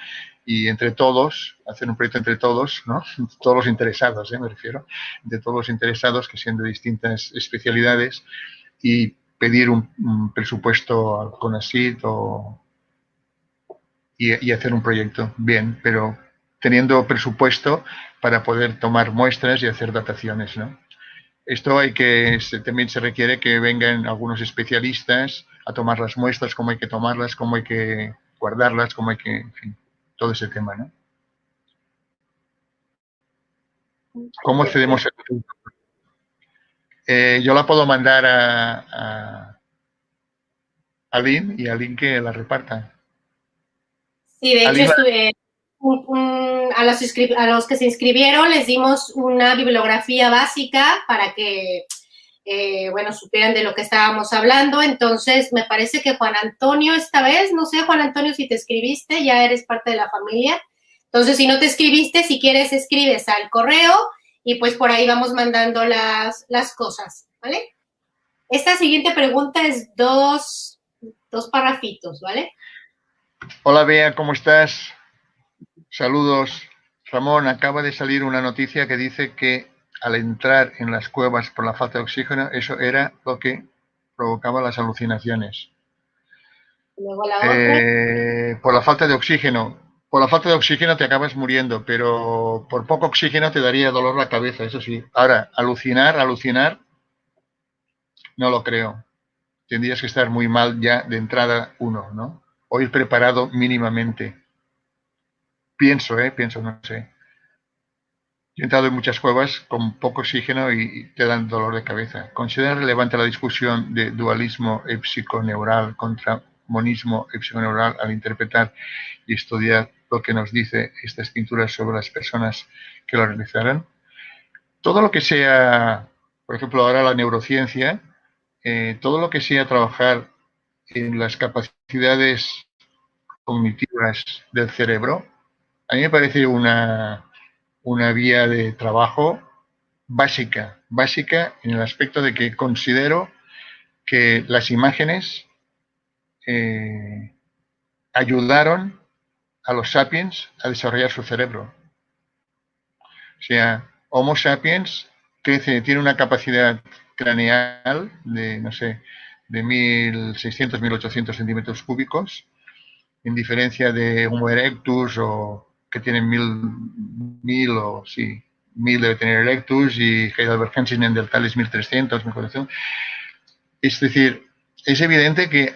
y entre todos, hacer un proyecto entre todos, ¿no? Todos los interesados, me refiero, de todos los interesados que sean de distintas especialidades, y pedir un presupuesto al CONACYT y hacer un proyecto bien, pero teniendo presupuesto para poder tomar muestras y hacer dataciones, ¿no? Esto también se requiere que vengan algunos especialistas a tomar las muestras, cómo hay que tomarlas, cómo hay que guardarlas, cómo hay que, en fin, todo ese tema, ¿no? ¿Cómo accedemos a Yo la puedo mandar a Lynn y a Lynn que la reparta. Sí, de hecho, a los que se inscribieron les dimos una bibliografía básica para que, bueno, supieran de lo que estábamos hablando. Entonces, me parece que Juan Antonio esta vez, no sé, Juan Antonio, si te escribiste, ya eres parte de la familia. Entonces, si no te escribiste, si quieres, escribes al correo y pues por ahí vamos mandando las cosas, ¿vale? Esta siguiente pregunta es dos parrafitos, ¿vale? Hola, Bea, ¿cómo estás? Saludos. Ramón, acaba de salir una noticia que dice que al entrar en las cuevas por la falta de oxígeno, eso era lo que provocaba las alucinaciones. Luego la otra. Por la falta de oxígeno. Por la falta de oxígeno te acabas muriendo, pero por poco oxígeno te daría dolor la cabeza, eso sí. Ahora, alucinar, no lo creo. Tendrías que estar muy mal ya de entrada uno, ¿no? O ir preparado mínimamente. Pienso, no sé. Yo he entrado en muchas cuevas con poco oxígeno y te dan dolor de cabeza. ¿Considera relevante la discusión de dualismo psiconeural contra monismo psiconeural al interpretar y estudiar lo que nos dice estas pinturas sobre las personas que lo realizaron? Todo lo que sea, por ejemplo, ahora la neurociencia, todo lo que sea trabajar en las capacidades cognitivas del cerebro, a mí me parece una vía de trabajo básica en el aspecto de que considero que las imágenes ayudaron a los sapiens a desarrollar su cerebro. O sea, Homo sapiens tiene una capacidad craneal de, no sé, de 1.600, 1.800 centímetros cúbicos, en diferencia de Homo erectus, o que tienen 1.000 o sí, 1.000 debe tener erectus, y Heidelbergensis neandertales 1.300, 1.400. Es decir, es evidente que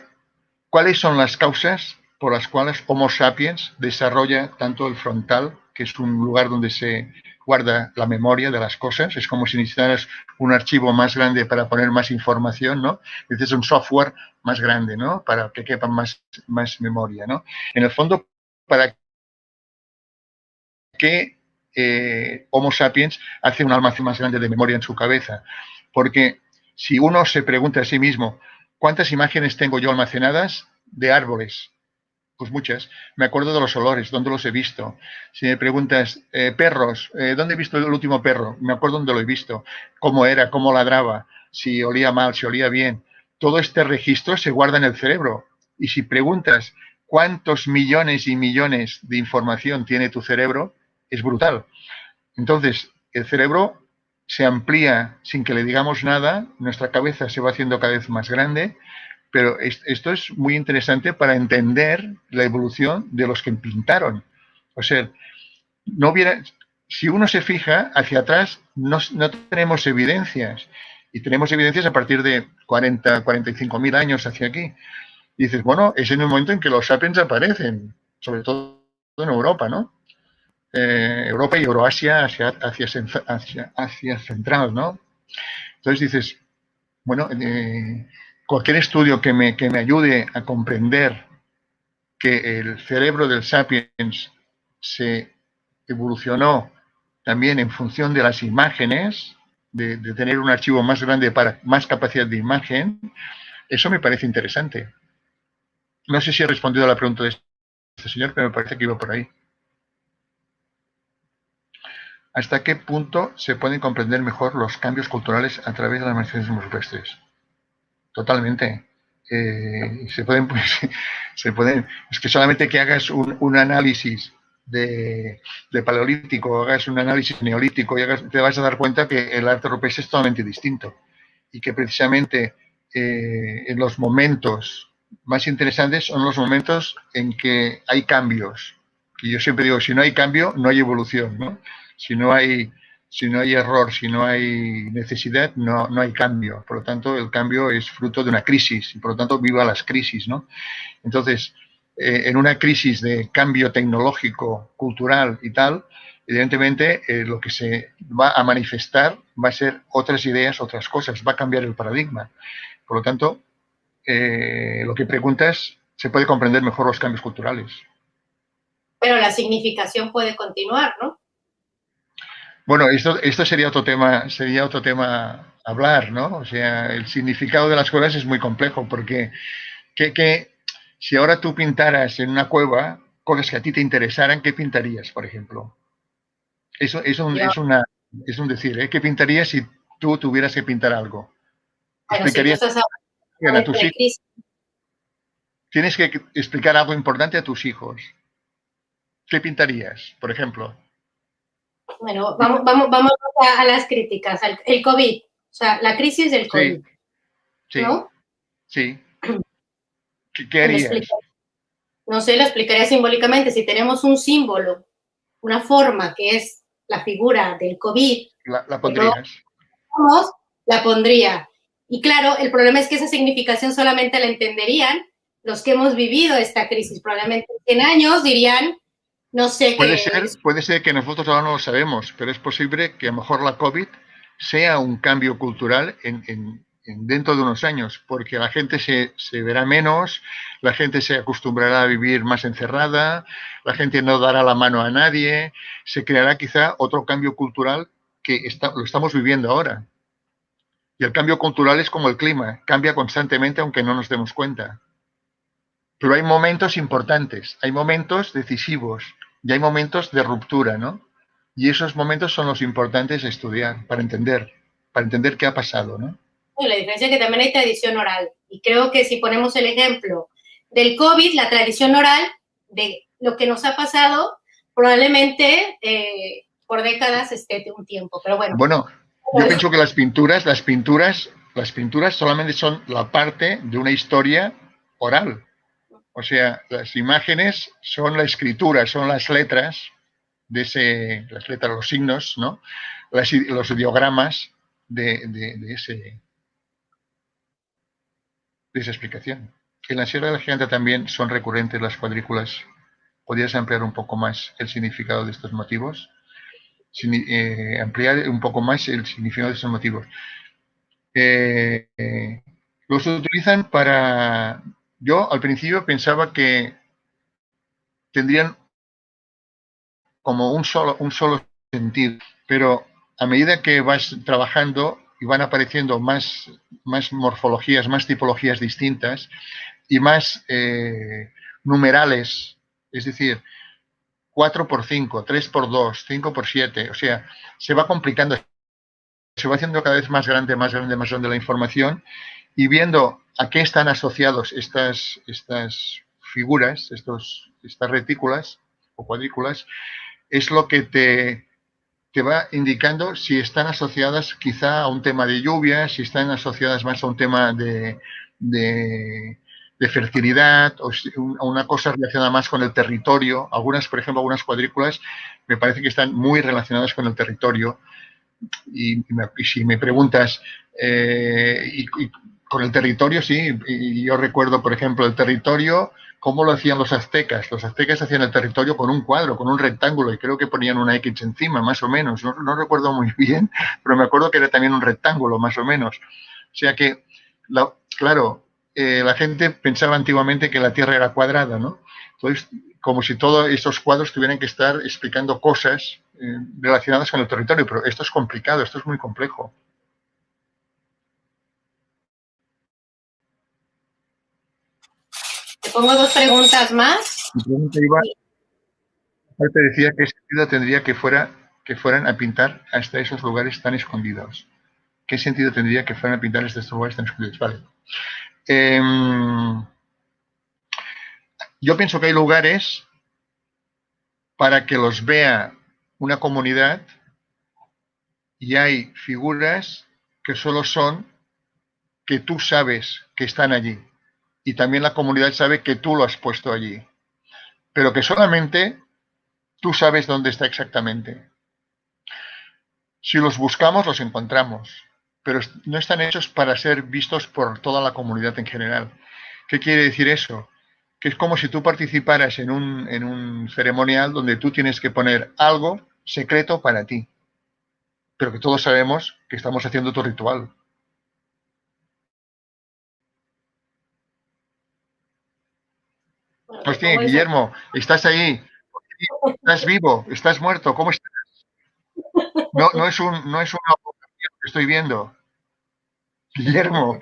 cuáles son las causas por las cuales Homo sapiens desarrolla tanto el frontal, que es un lugar donde se guarda la memoria de las cosas, es como si necesitaras un archivo más grande para poner más información, ¿no? Necesitas un software más grande, ¿no? Para que quepa más memoria, ¿no? En el fondo, para que Homo sapiens hace un almacén más grande de memoria en su cabeza. Porque si uno se pregunta a sí mismo, ¿cuántas imágenes tengo yo almacenadas de árboles? Pues muchas. Me acuerdo de los olores, ¿dónde los he visto? Si me preguntas, perros, ¿dónde he visto el último perro? Me acuerdo dónde lo he visto, cómo era, cómo ladraba, si olía mal, si olía bien. Todo este registro se guarda en el cerebro. Y si preguntas cuántos millones y millones de información tiene tu cerebro, es brutal. Entonces, el cerebro se amplía sin que le digamos nada, nuestra cabeza se va haciendo cada vez más grande, pero esto es muy interesante para entender la evolución de los que pintaron. O sea, si uno se fija hacia atrás, no tenemos evidencias. Y tenemos evidencias a partir de 40, 45.000 años hacia aquí. Y dices, bueno, es en el momento en que los sapiens aparecen, sobre todo en Europa, ¿no? Europa y Euroasia hacia central, ¿no? Entonces dices, bueno, cualquier estudio que me ayude a comprender que el cerebro del sapiens se evolucionó también en función de las imágenes, de tener un archivo más grande para más capacidad de imagen, eso me parece interesante. No sé si he respondido a la pregunta de este señor, pero me parece que iba por ahí. ¿Hasta qué punto se pueden comprender mejor los cambios culturales a través de las manifestaciones rupestres? Totalmente. Se pueden, es que solamente que hagas un análisis de paleolítico, hagas un análisis neolítico, y te vas a dar cuenta que el arte rupestre es totalmente distinto. Y que precisamente en los momentos más interesantes son los momentos en que hay cambios. Y yo siempre digo, si no hay cambio, no hay evolución, ¿no? Si no hay error, si no hay necesidad, no hay cambio. Por lo tanto, el cambio es fruto de una crisis y por lo tanto viva las crisis, ¿no? Entonces, en una crisis de cambio tecnológico, cultural y tal, evidentemente lo que se va a manifestar va a ser otras ideas, otras cosas, va a cambiar el paradigma. Por lo tanto, lo que preguntas, se puede comprender mejor los cambios culturales. Pero la significación puede continuar, ¿no? Bueno, esto sería otro tema a hablar, ¿no? O sea, el significado de las cosas es muy complejo, porque si ahora tú pintaras en una cueva cosas que a ti te interesaran, ¿qué pintarías, por ejemplo? Eso es un decir, ¿eh? ¿Qué pintarías si tú tuvieras que pintar algo? Bueno, si tú estás hablando a tus hijos. crisis. Tienes que explicar algo importante a tus hijos. ¿Qué pintarías, por ejemplo? Bueno, vamos a las críticas. El COVID, o sea, la crisis del COVID, sí, ¿no? Sí. ¿Qué harías? No sé, lo explicaría simbólicamente. Si tenemos un símbolo, una forma que es la figura del COVID, la pondrías. La pondría. Y claro, el problema es que esa significación solamente la entenderían los que hemos vivido esta crisis. Probablemente en años dirían, no sé qué. Es. Puede ser que nosotros ahora no lo sabemos, pero es posible que a lo mejor la COVID sea un cambio cultural dentro de unos años, porque la gente se verá menos, la gente se acostumbrará a vivir más encerrada, la gente no dará la mano a nadie, se creará quizá otro cambio cultural que lo estamos viviendo ahora. Y el cambio cultural es como el clima, cambia constantemente aunque no nos demos cuenta. Pero hay momentos importantes, hay momentos decisivos y hay momentos de ruptura, ¿no? Y esos momentos son los importantes de estudiar para entender qué ha pasado, ¿no? Y la diferencia es que también hay tradición oral. Y creo que si ponemos el ejemplo del COVID, la tradición oral de lo que nos ha pasado, probablemente por décadas esté un tiempo. Pero bueno. Bueno, yo pienso que las pinturas solamente son la parte de una historia oral. O sea, las imágenes son la escritura, son las letras las letras, los signos, ¿no? Los ideogramas de esa explicación. En la Sierra del Gigante también son recurrentes las cuadrículas. ¿Podrías ampliar un poco más el significado de estos motivos? Ampliar un poco más el significado de estos motivos. Los utilizan para... Yo al principio pensaba que tendrían como un solo sentido, pero a medida que vas trabajando y van apareciendo más morfologías, más tipologías distintas y más numerales, es decir, 4 por 5, 3 por 2, 5 por 7, o sea, se va complicando, se va haciendo cada vez más grande la información y viendo a qué están asociados estas figuras, estas retículas o cuadrículas, es lo que te va indicando si están asociadas quizá a un tema de lluvia, si están asociadas más a un tema de fertilidad o a una cosa relacionada más con el territorio. Algunas, por ejemplo, algunas cuadrículas me parece que están muy relacionadas con el territorio. Y si me preguntas, con el territorio, sí, y yo recuerdo, por ejemplo, el territorio, ¿cómo lo hacían los aztecas? Los aztecas hacían el territorio con un cuadro, con un rectángulo, y creo que ponían una X encima, más o menos. No recuerdo muy bien, pero me acuerdo que era también un rectángulo, más o menos. O sea que, claro, la gente pensaba antiguamente que la Tierra era cuadrada, ¿no? Entonces, como si todos esos cuadros tuvieran que estar explicando cosas relacionadas con el territorio, pero esto es complicado, esto es muy complejo. Te pongo dos preguntas más. Mi pregunta iba, te decía qué sentido tendría que fueran a pintar hasta esos lugares tan escondidos. ¿Qué sentido tendría que fueran a pintar hasta estos lugares tan escondidos? Vale. Yo pienso que hay lugares para que los vea una comunidad y hay figuras que solo son que tú sabes que están allí y también la comunidad sabe que tú lo has puesto allí, pero que solamente tú sabes dónde está exactamente. Si los buscamos, los encontramos, pero no están hechos para ser vistos por toda la comunidad en general. ¿Qué quiere decir eso? Que es como si tú participaras en un ceremonial donde tú tienes que poner algo secreto para ti. pero que todos sabemos que estamos haciendo otro ritual. Hostia, Guillermo, estás ahí, estás vivo, estás muerto, ¿cómo estás? No es una apocalypse que estoy viendo. Guillermo,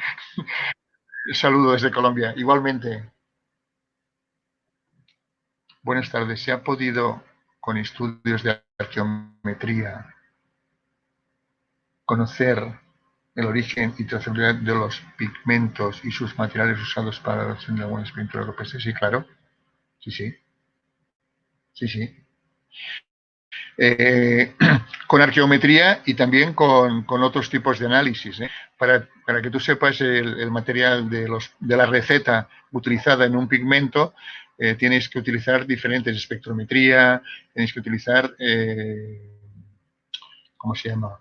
saludo desde Colombia, igualmente. Buenas tardes. Se ha podido, con estudios de arqueometría, conocer el origen y trazabilidad de los pigmentos y sus materiales usados para la elaboración de algunas pinturas rupestres. Sí, claro. Sí. Con arqueometría y también con otros tipos de análisis. Para que tú sepas el material de la receta utilizada en un pigmento, tienes que utilizar diferentes espectrometría, tienes que utilizar, ¿cómo se llama?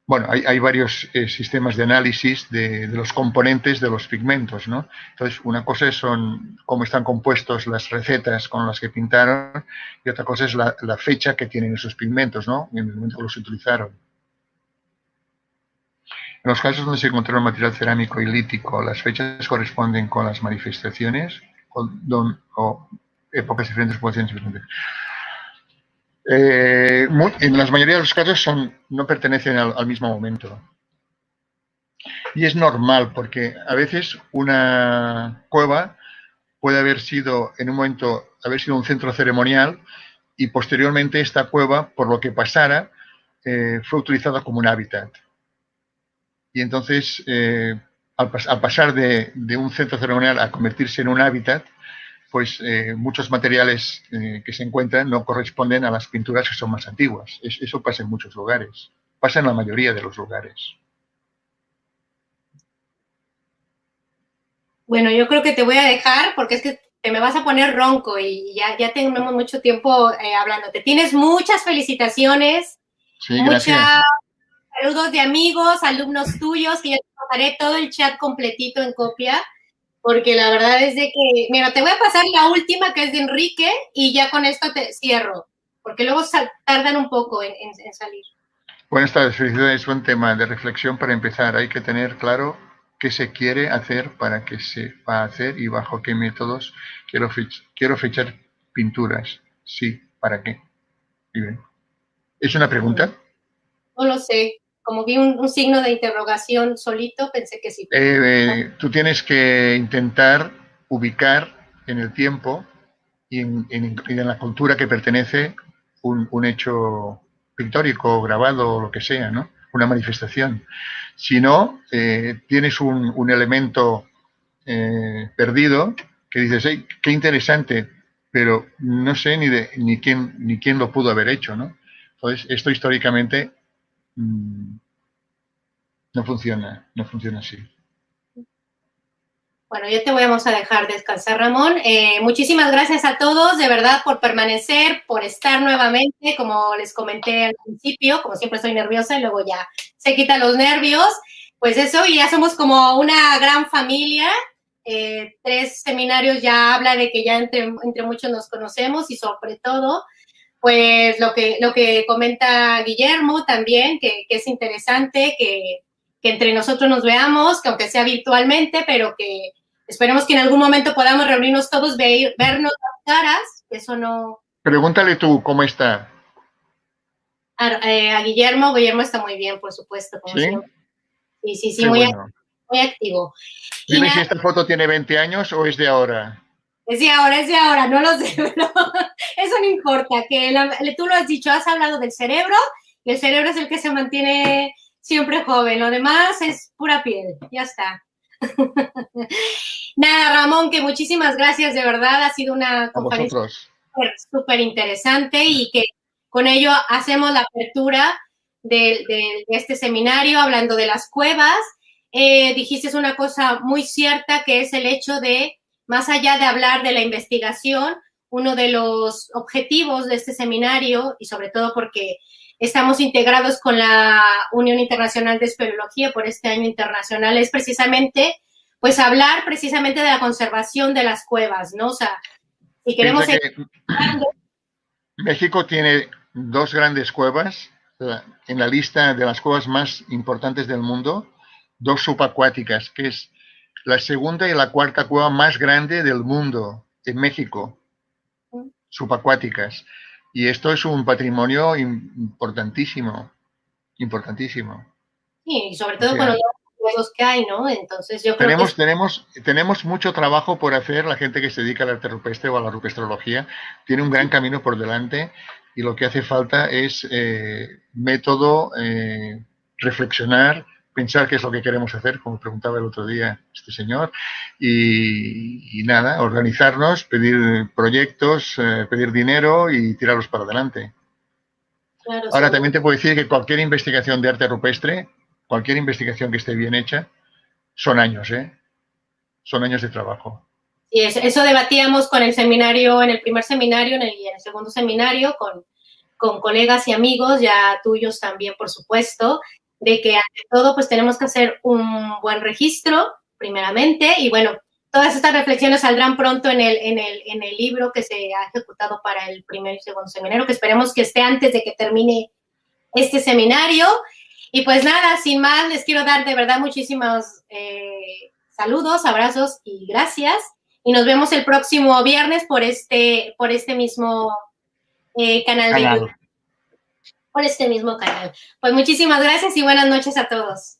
Bueno, hay varios sistemas de análisis de los componentes de los pigmentos, ¿no? Entonces, una cosa son cómo están compuestos las recetas con las que pintaron y otra cosa es la fecha que tienen esos pigmentos, ¿no? En el momento que los utilizaron. En los casos donde se encontraron material cerámico y lítico, las fechas corresponden con las manifestaciones o épocas diferentes, poblaciones diferentes. En la mayoría de los casos no pertenecen al mismo momento. Y es normal porque a veces una cueva puede haber sido en un momento un centro ceremonial y posteriormente esta cueva, por lo que pasara, fue utilizada como un hábitat. Y entonces, al pasar de un centro ceremonial a convertirse en un hábitat, pues muchos materiales que se encuentran no corresponden a las pinturas que son más antiguas. Eso pasa en muchos lugares. Pasa en la mayoría de los lugares. Bueno, yo creo que te voy a dejar porque es que te me vas a poner ronco y ya tenemos mucho tiempo hablándote. Tienes muchas felicitaciones, sí, gracias. Saludos de amigos, alumnos tuyos, que ya te pasaré todo el chat completito en copia, porque la verdad es de que, mira, te voy a pasar la última que es de Enrique y ya con esto te cierro, porque luego tardan un poco en salir. Buenas tardes, felicidades, buen tema de reflexión para empezar. Hay que tener claro qué se quiere hacer, para qué se va a hacer y bajo qué métodos. Quiero fechar pinturas. Sí, ¿para qué? ¿Es una pregunta? No lo sé. Como vi un signo de interrogación solito, pensé que sí. Tú tienes que intentar ubicar en el tiempo y en la cultura que pertenece un hecho pictórico, grabado o lo que sea, ¿no? Una manifestación. Si no, tienes un elemento perdido que dices, hey, qué interesante, pero no sé ni quién lo pudo haber hecho, ¿no? Entonces, esto históricamente no funciona así. Bueno, ya te vamos a dejar descansar, Ramón. Muchísimas gracias a todos, de verdad, por permanecer, por estar nuevamente, como les comenté al principio, como siempre estoy nerviosa y luego ya se quitan los nervios. Pues eso, y ya somos como una gran familia. 3 seminarios ya habla de que ya entre muchos nos conocemos y sobre todo, pues lo que comenta Guillermo también, que es interesante que entre nosotros nos veamos, que aunque sea virtualmente, pero que esperemos que en algún momento podamos reunirnos todos, vernos las caras, eso no... Pregúntale tú, ¿cómo está? A Guillermo está muy bien, por supuesto, como ¿sí? siempre. Sí, muy, bueno. Muy activo. Dime si esta foto tiene 20 años o es de ahora. Es de ahora, no lo sé, pero eso no importa, que tú lo has dicho, has hablado del cerebro, y el cerebro es el que se mantiene siempre joven, lo demás es pura piel, ya está. Nada, Ramón, que muchísimas gracias, de verdad, ha sido una conferencia súper interesante y que con ello hacemos la apertura de este seminario hablando de las cuevas. Dijiste una cosa muy cierta, que es el hecho de, más allá de hablar de la investigación, uno de los objetivos de este seminario, y sobre todo porque estamos integrados con la Unión Internacional de Espeleología por este año internacional, es precisamente, pues hablar precisamente de la conservación de las cuevas, ¿no? O sea, si queremos... México tiene 2 grandes cuevas en la lista de las cuevas más importantes del mundo, 2 subacuáticas, que es la segunda y la cuarta cueva más grande del mundo, en México, subacuáticas. Y esto es un patrimonio importantísimo, importantísimo. Sí, y sobre todo con los juegos que hay, ¿no? Entonces yo creo que... Tenemos mucho trabajo por hacer, la gente que se dedica al arte rupestre o a la rupestrología tiene un gran camino por delante y lo que hace falta es método, reflexionar, pensar qué es lo que queremos hacer, como preguntaba el otro día este señor, y nada, organizarnos, pedir proyectos, pedir dinero y tirarlos para adelante. Claro, Ahora sí. también te puedo decir que cualquier investigación de arte rupestre, cualquier investigación que esté bien hecha, son años, ¿eh? Son años de trabajo. Y eso debatíamos con el seminario, en el primer seminario y en el segundo seminario, con colegas y amigos, ya tuyos también, por supuesto, de que ante todo pues tenemos que hacer un buen registro, primeramente, y bueno, todas estas reflexiones saldrán pronto en el libro que se ha ejecutado para el primer y segundo seminario, que esperemos que esté antes de que termine este seminario. Y pues nada, sin más, les quiero dar de verdad muchísimos saludos, abrazos y gracias. Y nos vemos el próximo viernes por este mismo canal de YouTube. Por este mismo canal. Pues muchísimas gracias y buenas noches a todos.